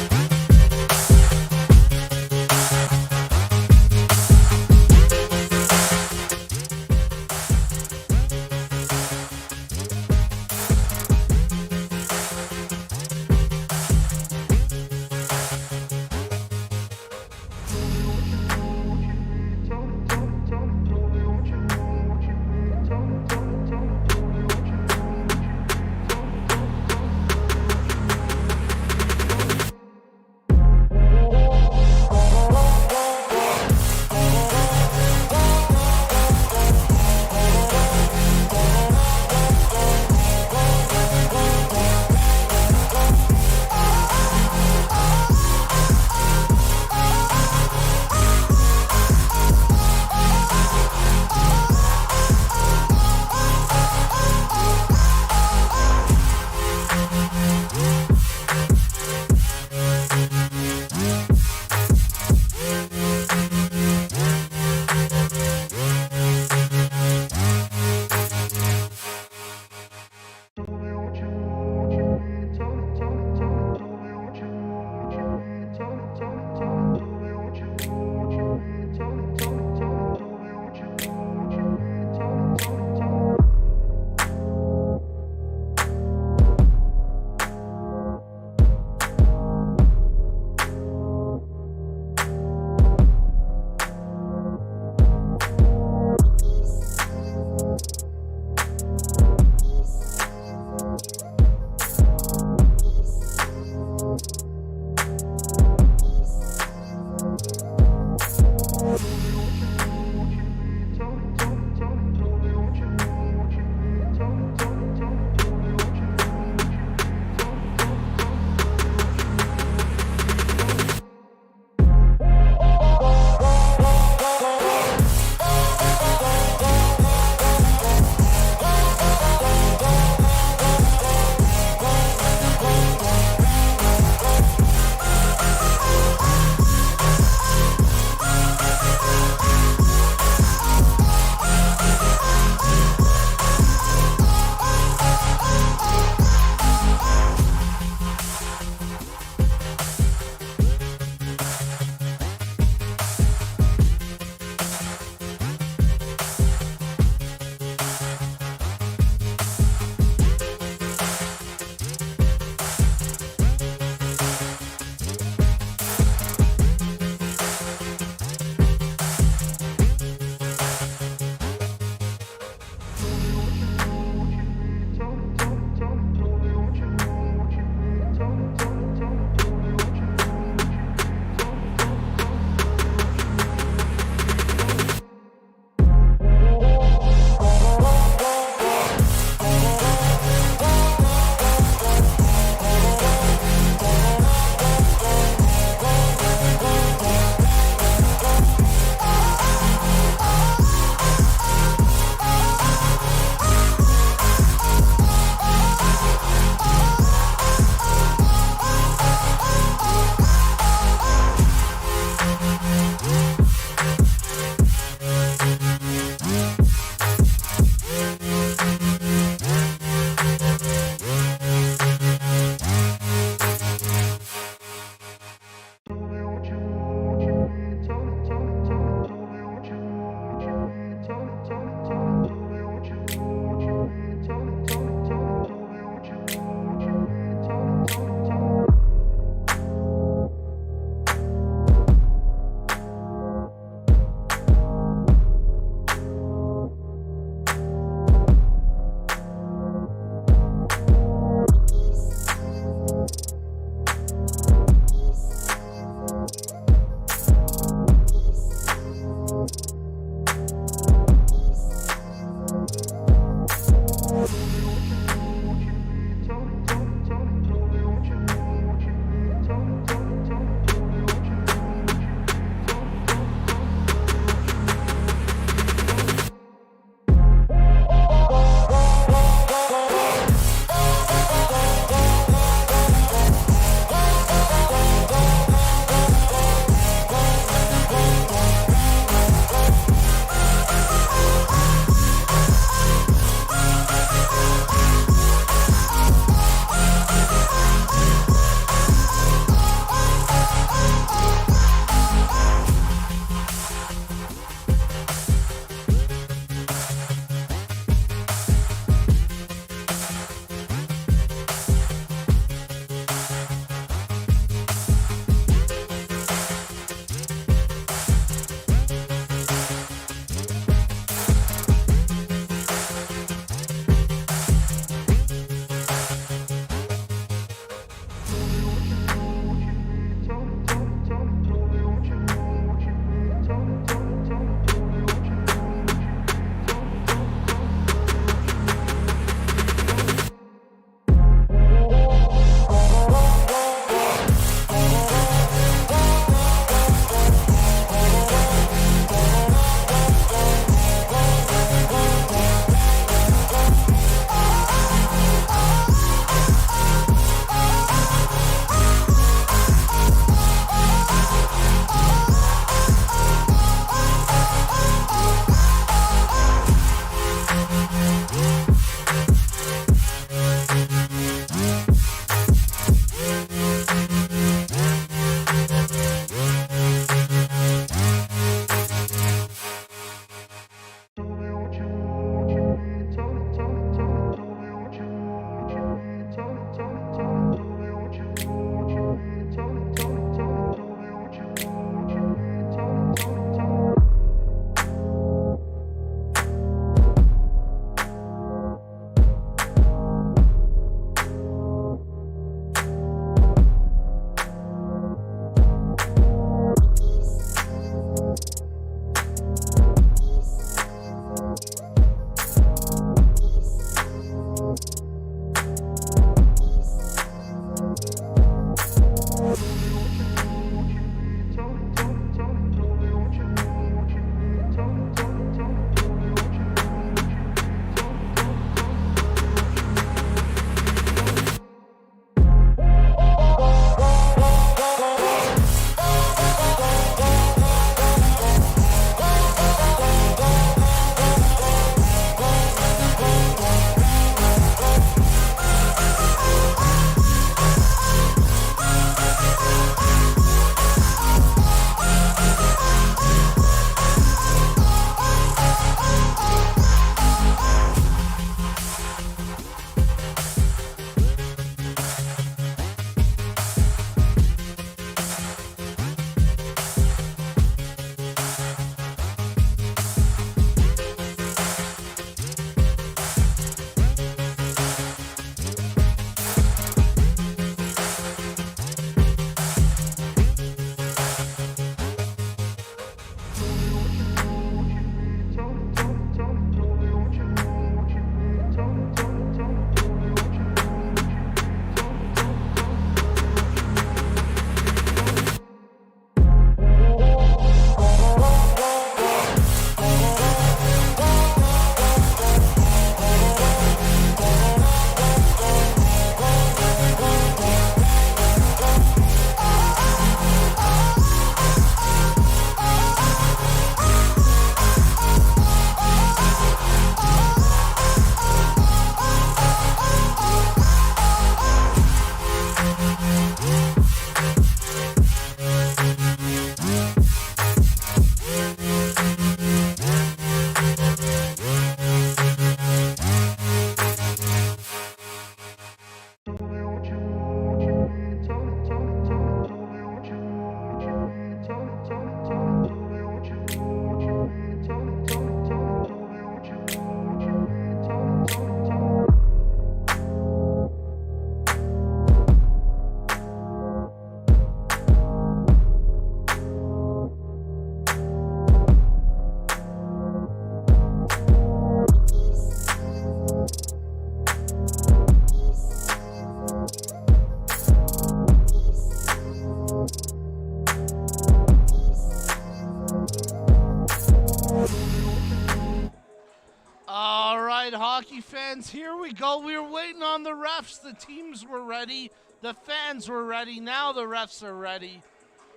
hockey fans, here we go. We were waiting on the refs. The teams were ready. The fans were ready. Now the refs are ready.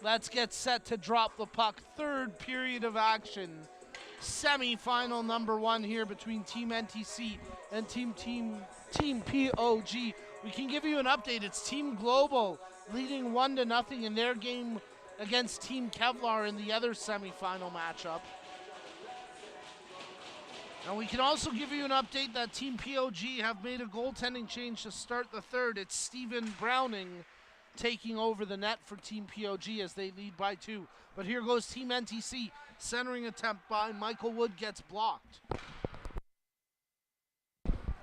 Let's get set to drop the puck. Third period of action. Semi-final number 1 here between Team NTC and Team POG. We can give you an update. It's Team Global leading 1-0 in their game against Team Kevlar in the other semi-final matchup. And we can also give you an update that Team POG have made a goaltending change to start the third. It's Stephen Browning taking over the net for Team POG as they lead by 2. But here goes Team NTC. Centering attempt by Michael Wood gets blocked.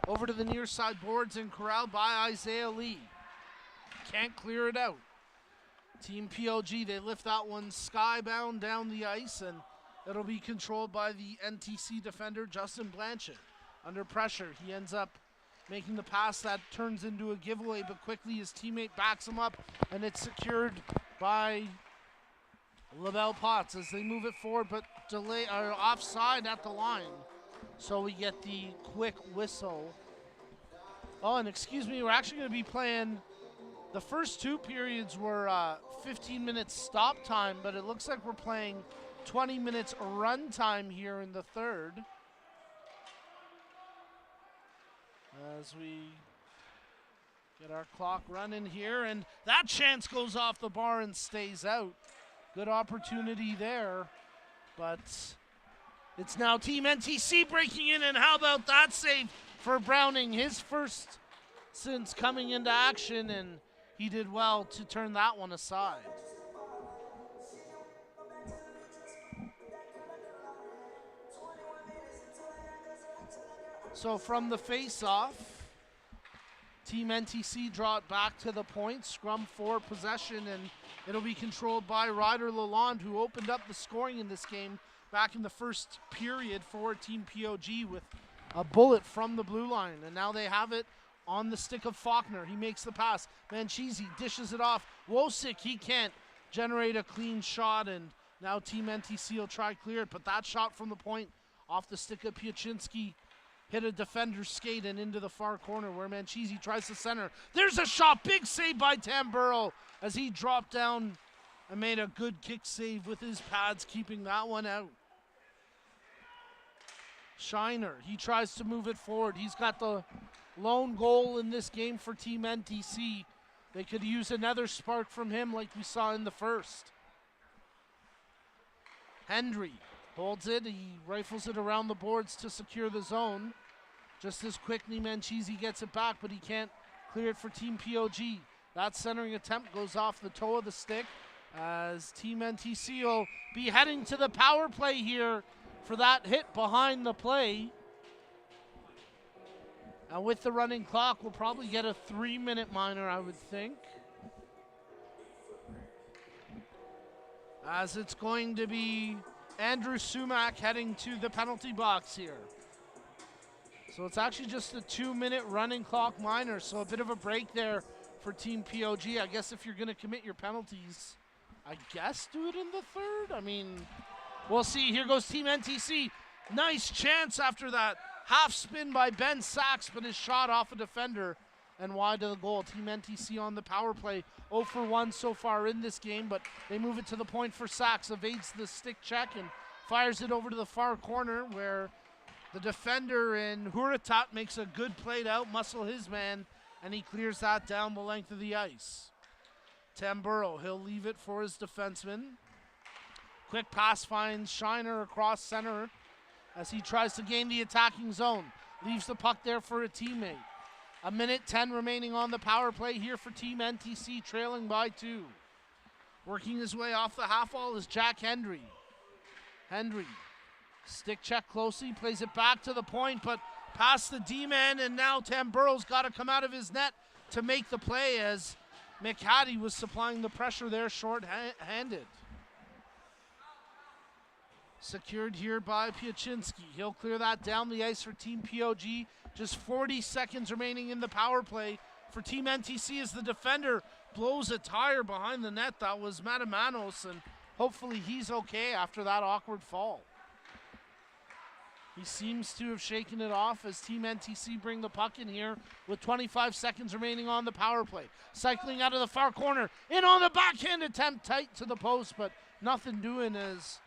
Over to the near side boards and corralled by Isaiah Lee. Can't clear it out. Team POG, they lift that one skybound down the ice, and it'll be controlled by the NTC defender, Justin Blanchett. Under pressure, he ends up making the pass that turns into a giveaway, but quickly his teammate backs him up, and it's secured by LaBelle Potts as they move it forward, but offside at the line. So we get the quick whistle. Oh, and excuse me, we're actually going to be playing. The first 2 periods were 15 minutes stop time, but it looks like we're playing 20 minutes run time here in the third. As we get our clock running here, and that chance goes off the bar and stays out. Good opportunity there, but it's now Team NTC breaking in, and how about that save for Browning? His first since coming into action, and he did well to turn that one aside. So from the face-off, Team NTC draw it back to the point, scrum for possession, and it'll be controlled by Ryder Lalonde, who opened up the scoring in this game back in the first period for Team POG with a bullet from the blue line. And now they have it on the stick of Faulkner. He makes the pass. Manchisi dishes it off. Wosick, he can't generate a clean shot, and now Team NTC will try clear it, but that shot from the point off the stick of Piaczynski hit a defender's skate and into the far corner where Manchisi tries to center. There's a shot. Big save by Tamburo as he dropped down and made a good kick save with his pads, keeping that one out. Shiner, he tries to move it forward. He's got the lone goal in this game for Team NTC. They could use another spark from him like we saw in the first. Hendry holds it. He rifles it around the boards to secure the zone. Just as quickly, Manchisi gets it back, but he can't clear it for Team POG. That centering attempt goes off the toe of the stick as Team NTC will be heading to the power play here for that hit behind the play. And with the running clock, we'll probably get a 3-minute minor, I would think. As it's going to be Andrew Sumac heading to the penalty box here. So it's actually just a 2-minute running clock minor, so a bit of a break there for Team POG. I guess if you're going to commit your penalties, I guess do it in the third. I mean, we'll see. Here goes Team NTC. Nice chance after that half spin by Ben Sachs, but his shot off a defender and wide to the goal. Team NTC on the power play, 0 for 1 so far in this game, but they move it to the point for Sachs, evades the stick check and fires it over to the far corner where the defender in Huratat makes a good play to outmuscle his man, and he clears that down the length of the ice. Tamburo, he'll leave it for his defenseman. Quick pass finds Shiner across center as he tries to gain the attacking zone. Leaves the puck there for a teammate. 1:10 remaining on the power play here for Team NTC, trailing by 2. Working his way off the half wall is Jack Hendry. Hendry, stick check closely, plays it back to the point, but past the D-man, and now Tamburo's got to come out of his net to make the play as McHattie was supplying the pressure there short-handed. Secured here by Piaczynski. He'll clear that down the ice for Team POG. Just 40 seconds remaining in the power play for Team NTC as the defender blows a tire behind the net. That was Matamanos, and hopefully he's okay after that awkward fall. He seems to have shaken it off as Team NTC bring the puck in here with 25 seconds remaining on the power play. Cycling out of the far corner, in on the backhand attempt, tight to the post, but nothing doing as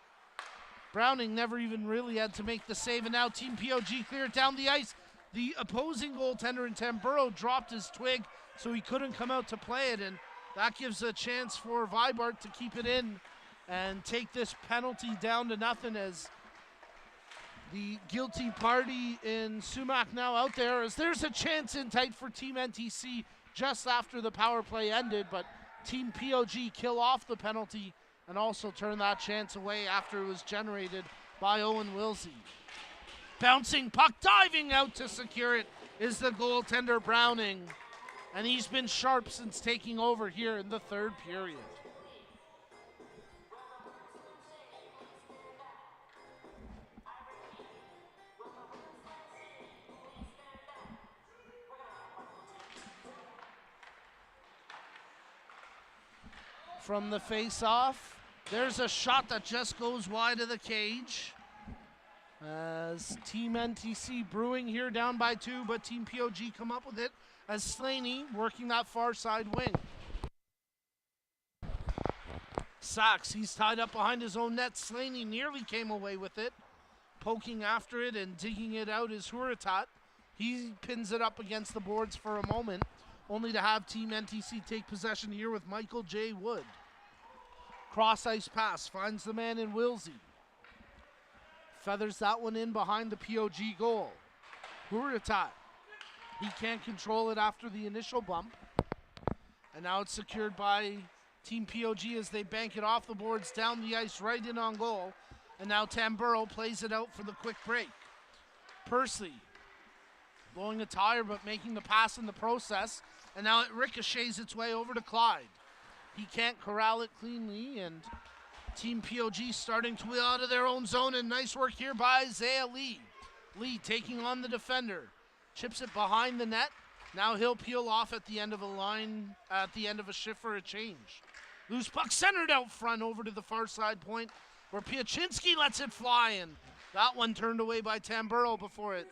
Browning never even really had to make the save, and now Team POG clear it down the ice. The opposing goaltender in Tamburo dropped his twig, so he couldn't come out to play it, and that gives a chance for Vibart to keep it in and take this penalty down to nothing as the guilty party in Sumac now out there, as there's a chance in tight for Team NTC just after the power play ended, but Team POG kill off the penalty and also turn that chance away after it was generated by Owen Wilsey. Bouncing puck, diving out to secure it is the goaltender Browning, and he's been sharp since taking over here in the third period. From the face-off, there's a shot that just goes wide of the cage. As Team NTC brewing here down by 2, but Team POG come up with it as Slaney working that far side wing. Sachs, he's tied up behind his own net. Slaney nearly came away with it. Poking after it and digging it out is Huratat. He pins it up against the boards for a moment, only to have Team NTC take possession here with Michael J. Wood. Cross-ice pass, finds the man in Wilsey. Feathers that one in behind the POG goal. Huratat, he can't control it after the initial bump. And now it's secured by Team POG as they bank it off the boards, down the ice, right in on goal. And now Tamburo plays it out for the quick break. Percy blowing a tire but making the pass in the process. And now it ricochets its way over to Clyde. He can't corral it cleanly, and Team POG starting to wheel out of their own zone, and nice work here by Isaiah Lee. Lee taking on the defender. Chips it behind the net. Now he'll peel off at the end of a line, at the end of a shift for a change. Loose puck centered out front over to the far side point where Piaczynski lets it fly, and that one turned away by Tamburo before it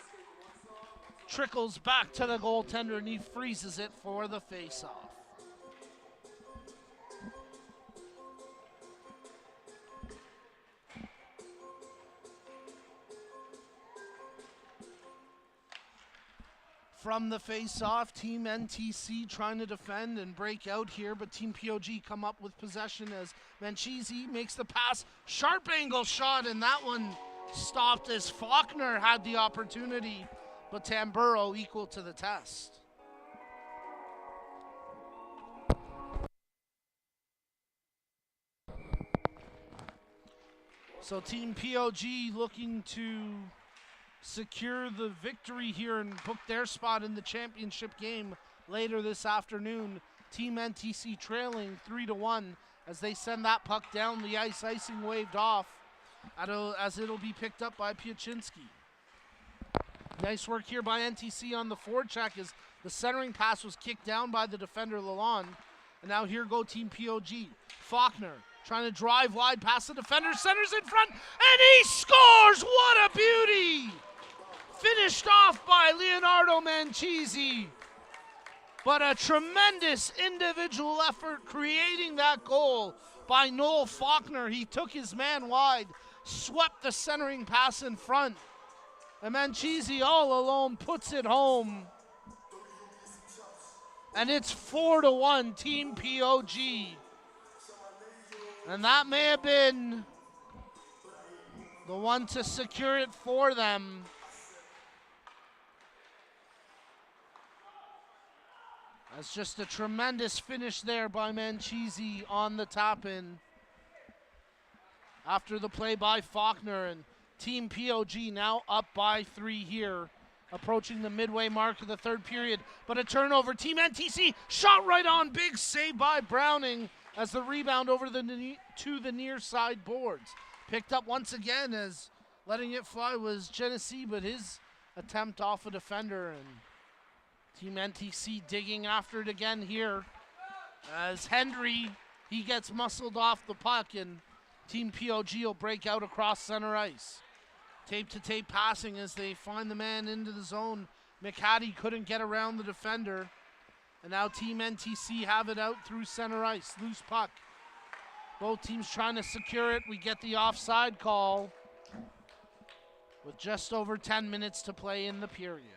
trickles back to the goaltender, and he freezes it for the face-off. From the face-off, Team NTC trying to defend and break out here, but Team POG come up with possession as Manchisi makes the pass. Sharp angle shot, and that one stopped as Faulkner had the opportunity, but Tamburo equal to the test. So Team POG looking to secure the victory here and book their spot in the championship game later this afternoon. Team NTC trailing 3-1 as they send that puck down the ice, icing waved off as it'll be picked up by Piaczynski. Nice work here by NTC on the forecheck as the centering pass was kicked down by the defender Lalonde. And now here go Team POG. Faulkner trying to drive wide past the defender, centers in front, and he scores! What a beauty! Finished off by Leonardo Manchisi. But a tremendous individual effort creating that goal by Noel Faulkner. He took his man wide, swept the centering pass in front, and Manchisi all alone puts it home. And it's 4-1 Team POG. And that may have been the one to secure it for them. That's just a tremendous finish there by Manchisi on the tap-in. After the play by Faulkner, and Team POG now up by 3 here, approaching the midway mark of the third period. But a turnover, Team NTC shot right on, big save by Browning as the rebound over to the near side boards. Picked up once again as letting it fly was Genesee, but his attempt off a defender, and Team NTC digging after it again here as Hendry, he gets muscled off the puck, and Team POG will break out across center ice. Tape-to-tape passing as they find the man into the zone. McHattie couldn't get around the defender. And now Team NTC have it out through center ice. Loose puck. Both teams trying to secure it. We get the offside call with just over 10 minutes to play in the period.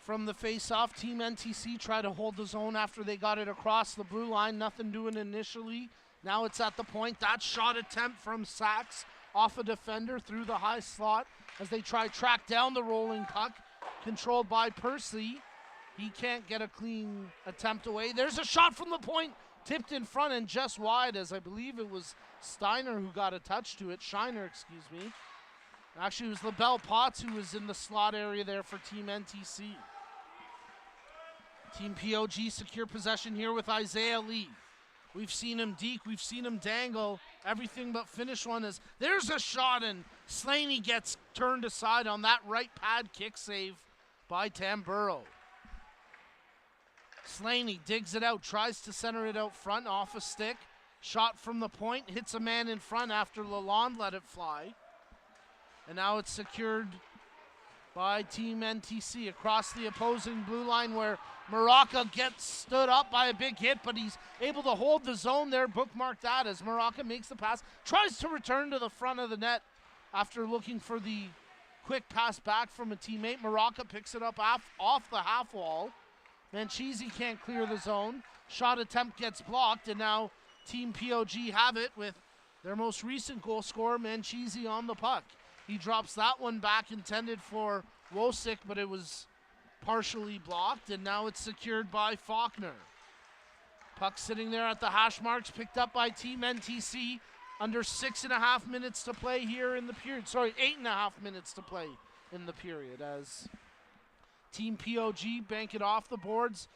From the face-off, Team NTC tried to hold the zone after they got it across the blue line. Nothing doing initially. Now it's at the point. That shot attempt from Sachs off a defender through the high slot as they try to track down the rolling puck. Controlled by Percy. He can't get a clean attempt away. There's a shot from the point. Tipped in front and just wide, as I believe it was Steiner who got a touch to it. Shiner, excuse me. Actually, it was LaBelle Potts who was in the slot area there for Team NTC. Team POG secure possession here with Isaiah Lee. We've seen him deke, we've seen him dangle, everything but finish one. As there's a shot and Slaney gets turned aside on that right pad kick save by Tamburo. Slaney digs it out, tries to center it out front off a stick. Shot from the point, hits a man in front after Lalonde let it fly. And now it's secured by Team NTC across the opposing blue line where Maraca gets stood up by a big hit, but he's able to hold the zone there. Bookmark that as Maraca makes the pass, tries to return to the front of the net after looking for the quick pass back from a teammate. Maraca picks it up off the half wall. Manchisi can't clear the zone. Shot attempt gets blocked, and now Team POG have it with their most recent goal scorer, Manchisi, on the puck. He drops that one back intended for Wosick, but it was partially blocked, and now it's secured by Faulkner. Puck sitting there at the hash marks, picked up by Team NTC. Under 6.5 minutes to play here in the period. Sorry, 8.5 minutes to play in the period as Team POG bank it off the boards.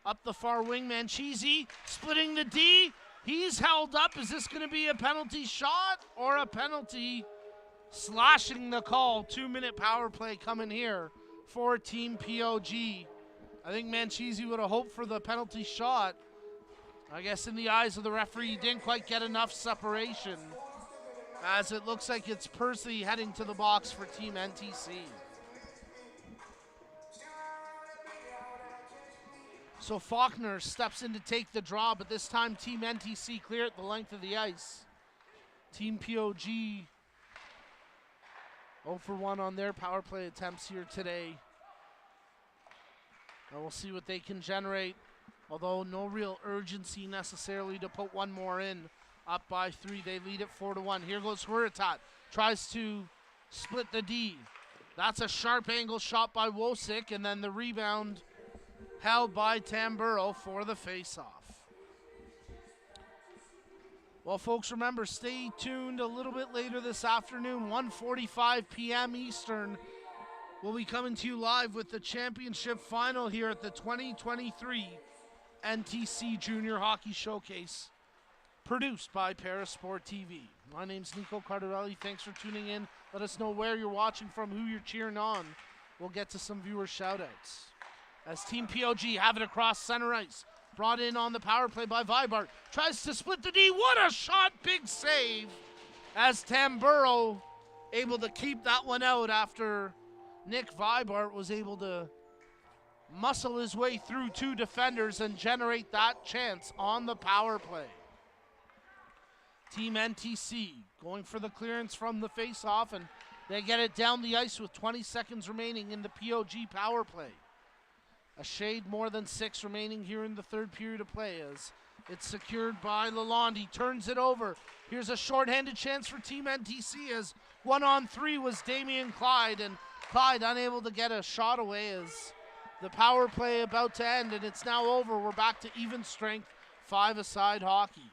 Up the far wing, Manchisi splitting the D. He's held up. Is this going to be a penalty shot or a penalty? Slashing the call. 2-minute power play coming here for Team POG. I think Manchisi would have hoped for the penalty shot. I guess in the eyes of the referee, he didn't quite get enough separation, as it looks like it's Percy heading to the box for Team NTC. So Faulkner steps in to take the draw, but this time Team NTC clear it the length of the ice. Team POG 0 for 1 on their power play attempts here today. And we'll see what they can generate. Although no real urgency necessarily to put one more in. Up by 3, they lead it 4-1. Here goes Huritat. Tries to split the D. That's a sharp angle shot by Wosick, and then the rebound held by Tamburo for the face-off. Well, folks, remember, stay tuned a little bit later this afternoon, 1:45 p.m. Eastern. We'll be coming to you live with the championship final here at the 2023 NTC Jr Hockey Showcase, produced by Parasport TV. My name's Nico Cardarelli. Thanks for tuning in. Let us know where you're watching from, who you're cheering on. We'll get to some viewer shoutouts. As Team POG have it across center ice. Brought in on the power play by Vibart. Tries to split the D. What a shot! Big save. As Tamburo able to keep that one out after Nick Vibart was able to muscle his way through 2 defenders and generate that chance on the power play. Team NTC going for the clearance from the face-off, and they get it down the ice with 20 seconds remaining in the POG power play. A shade more than 6 remaining here in the third period of play as it's secured by Lalonde. He turns it over. Here's a shorthanded chance for Team NTC as 1-on-3 was Damian Clyde, and Clyde unable to get a shot away as the power play about to end, and it's now over. We're back to even strength, 5-a-side hockey.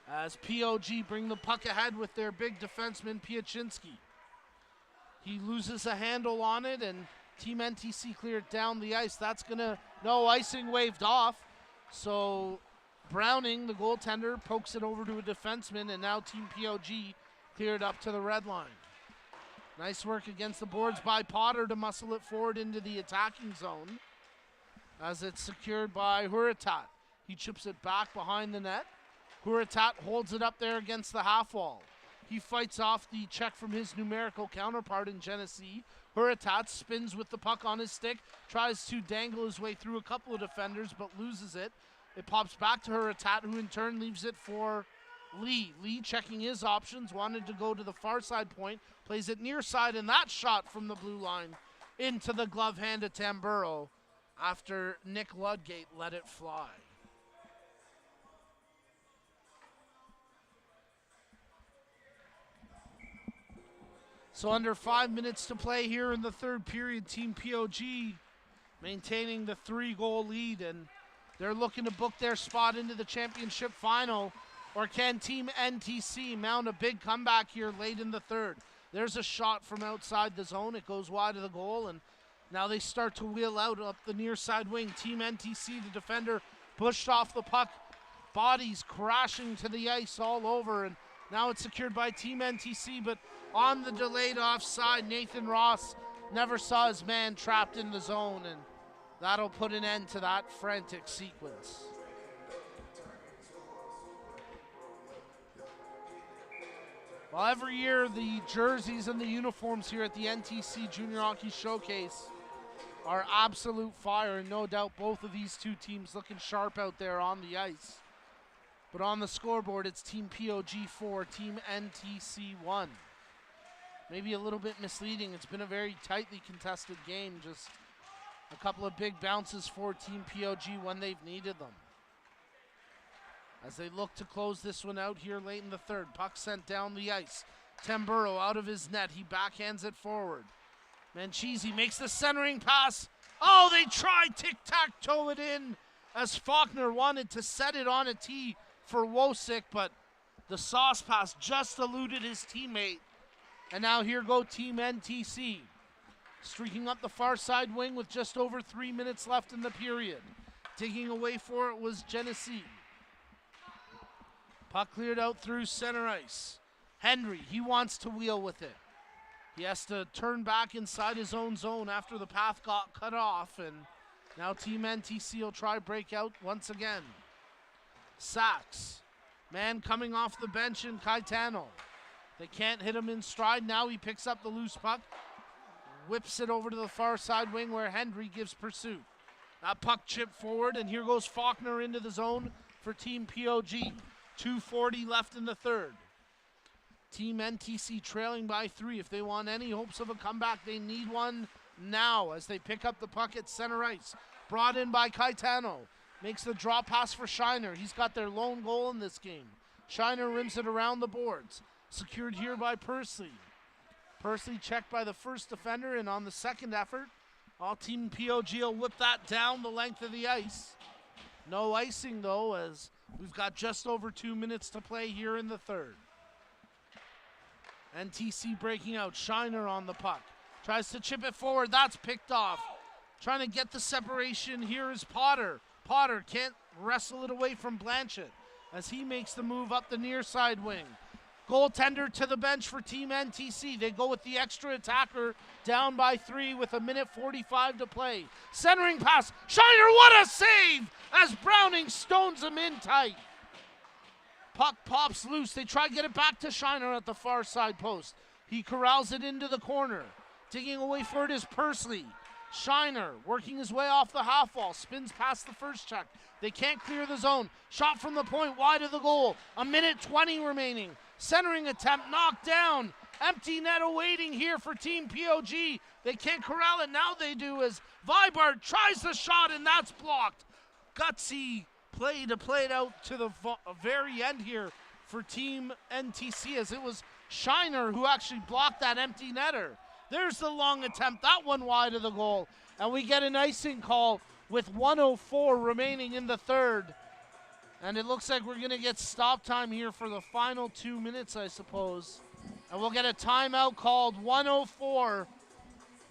As POG bring the puck ahead with their big defenseman, Piaczynski. He loses a handle on it, and Team NTC cleared down the ice. That's gonna, no, icing waved off. So Browning, the goaltender, pokes it over to a defenseman, and now Team POG cleared up to the red line. Nice work against the boards by Potter to muscle it forward into the attacking zone as it's secured by Huratat. He chips it back behind the net. Huratat holds it up there against the half wall. He fights off the check from his numerical counterpart in Genesee. Huratat spins with the puck on his stick, tries to dangle his way through a couple of defenders, but loses it. It pops back to Huratat, who in turn leaves it for Lee. Lee checking his options, wanted to go to the far side point, plays it near side, and that shot from the blue line into the glove hand of Tamburo after Nick Ludgate let it fly. So under 5 minutes to play here in the third period, Team POG maintaining the 3-goal lead, and they're looking to book their spot into the championship final. Or can Team NTC mount a big comeback here late in the third? There's a shot from outside the zone. It goes wide of the goal, and now they start to wheel out up the near side wing. Team NTC, the defender, pushed off the puck. Bodies crashing to the ice all over, and now it's secured by Team NTC, but on the delayed offside, Nathan Ross never saw his man trapped in the zone, and that'll put an end to that frantic sequence. Well, every year the jerseys and the uniforms here at the NTC Jr Hockey Showcase are absolute fire, and no doubt both of these two teams looking sharp out there on the ice. But on the scoreboard, it's Team POG 4, Team NTC 1. Maybe a little bit misleading. It's been a very tightly contested game. Just a couple of big bounces for Team POG when they've needed them. As they look to close this one out here late in the third. Puck sent down the ice. Tamburo out of his net. He backhands it forward. Manchisi makes the centering pass. Oh, they tried tic-tac-toe it in as Faulkner wanted to set it on a tee for Wosick, but the sauce pass just eluded his teammate. And now here go Team NTC. Streaking up the far side wing with just over 3 minutes left in the period. Digging away for it was Genesee. Puck cleared out through center ice. Henry, he wants to wheel with it. He has to turn back inside his own zone after the path got cut off, and now Team NTC will try breakout once again. Sachs, man coming off the bench in Caetano. They can't hit him in stride. Now he picks up the loose puck, whips it over to the far side wing where Henry gives pursuit. That puck chipped forward, and here goes Faulkner into the zone for Team POG. 2:40 left in the third. Team NTC trailing by 3. If they want any hopes of a comeback, they need one now as they pick up the puck at center ice. Brought in by Caetano. Makes the draw pass for Shiner. He's got their lone goal in this game. Shiner rims it around the boards. Secured here by Persley. Persley checked by the first defender, and on the second effort, all Team POG will whip that down the length of the ice. No icing, though, as we've got just over 2 minutes to play here in the third. NTC breaking out. Shiner on the puck. Tries to chip it forward. That's picked off. Trying to get the separation. Here is Potter. Potter can't wrestle it away from Blanchett as he makes the move up the near side wing. Goaltender to the bench for Team NTC. They go with the extra attacker, down by 3 with 1:45 to play. Centering pass. Shiner, what a save as Browning stones him in tight. Puck pops loose. They try to get it back to Shiner at the far side post. He corrals it into the corner. Digging away for it is Persley. Shiner working his way off the half wall. Spins past the first check. They can't clear the zone. Shot from the point wide of the goal. 1:20 remaining. Centering attempt knocked down. Empty net awaiting here for Team POG. They can't corral it. Now they do as Vibart tries the shot, and that's blocked. Gutsy play to play it out to the very end here for Team NTC, as it was Shiner who actually blocked that empty netter. There's the long attempt, that one wide of the goal. And we get an icing call with 1:04 remaining in the third. And it looks like we're going to get stop time here for the final 2 minutes, I suppose. And we'll get a timeout called. 1:04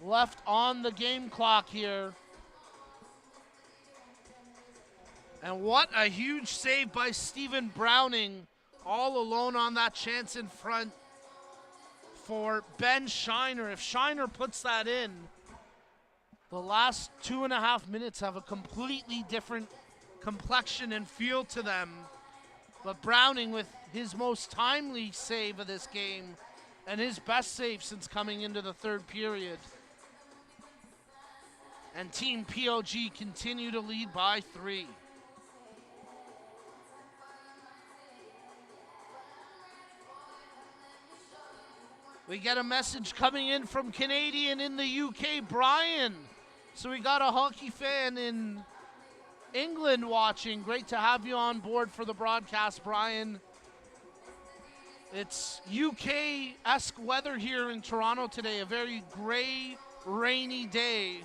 left on the game clock here. And what a huge save by Stephen Browning, all alone on that chance in front. for Ben Shiner. If Shiner puts that in, the last 2.5 minutes have a completely different complexion and feel to them. But Browning with his most timely save of this game and his best save since coming into the third period. And Team POG continue to lead by 3. We get a message coming in from Canadian in the UK, Brian. So we got a hockey fan in England watching. Great to have you on board for the broadcast, Brian. It's UK-esque weather here in Toronto today. A very gray, rainy day.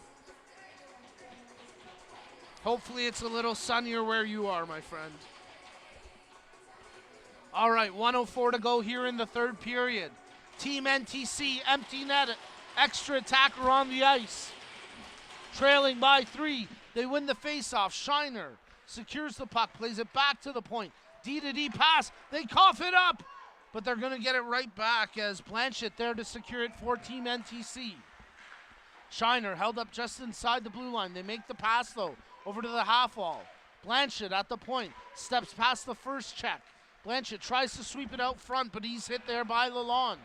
Hopefully it's a little sunnier where you are, my friend. All right, 1:04 to go here in the third period. Team NTC, empty net, extra attacker on the ice. Trailing by 3. They win the faceoff. Shiner secures the puck, plays it back to the point. D-to-D pass. They cough it up, but they're going to get it right back as Blanchett there to secure it for Team NTC. Shiner held up just inside the blue line. They make the pass, though, over to the half wall. Blanchett at the point, steps past the first check. Blanchett tries to sweep it out front, but he's hit there by Lalonde.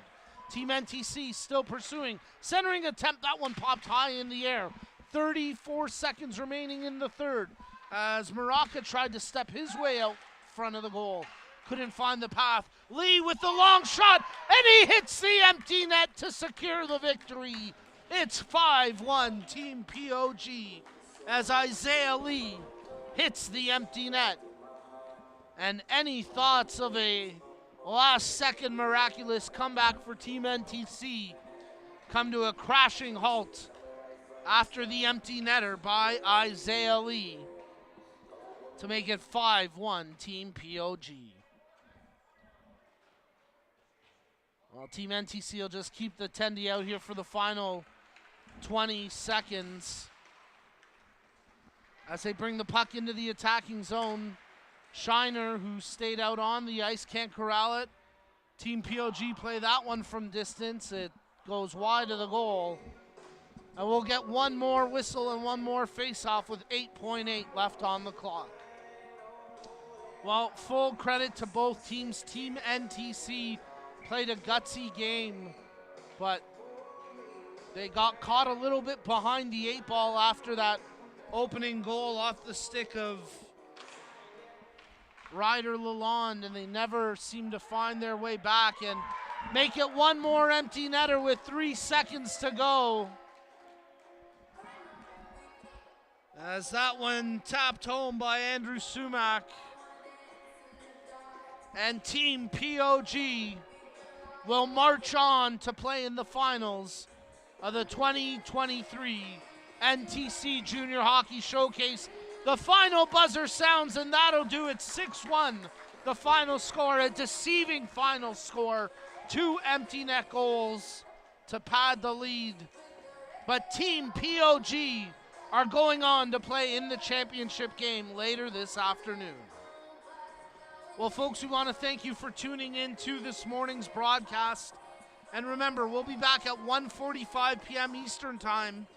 Team NTC still pursuing. Centering attempt, that one popped high in the air. 34 seconds remaining in the third as Maraca tried to step his way out front of the goal. Couldn't find the path. Lee with the long shot, and he hits the empty net to secure the victory. It's 5-1 Team POG as Isaiah Lee hits the empty net. And any thoughts of a last-second miraculous comeback for Team NTC come to a crashing halt after the empty netter by Isaiah Lee to make it 5-1 Team POG. Well, Team NTC will just keep the tendy out here for the final 20 seconds as they bring the puck into the attacking zone. Shiner, who stayed out on the ice, can't corral it. Team POG play that one from distance. It goes wide of the goal. And we'll get one more whistle and one more face-off with 8.8 left on the clock. Well, full credit to both teams. Team NTC played a gutsy game, but they got caught a little bit behind the 8 ball after that opening goal off the stick of Ryder Lalonde, and they never seem to find their way back and make it one more empty netter with 3 seconds to go. As that one tapped home by Andrew Sumac. And Team POG will march on to play in the finals of the 2023 NTC Jr Hockey Showcase. The final buzzer sounds, and that'll do it. 6-1, the final score, a deceiving final score. 2 empty net goals to pad the lead. But Team POG are going on to play in the championship game later this afternoon. Well, folks, we want to thank you for tuning in to this morning's broadcast. And remember, we'll be back at 1:45 p.m. Eastern Time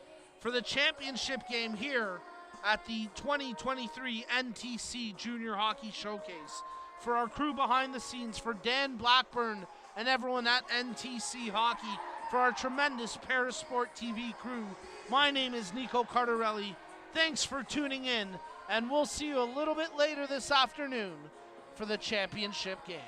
for the championship game here at the 2023 NTC Jr Hockey Showcase. For our crew behind the scenes, for Dan Blackburn and everyone at NTC Hockey, for our tremendous Parasport TV crew, my name is Nico Cardarelli. Thanks for tuning in, and we'll see you a little bit later this afternoon for the championship game.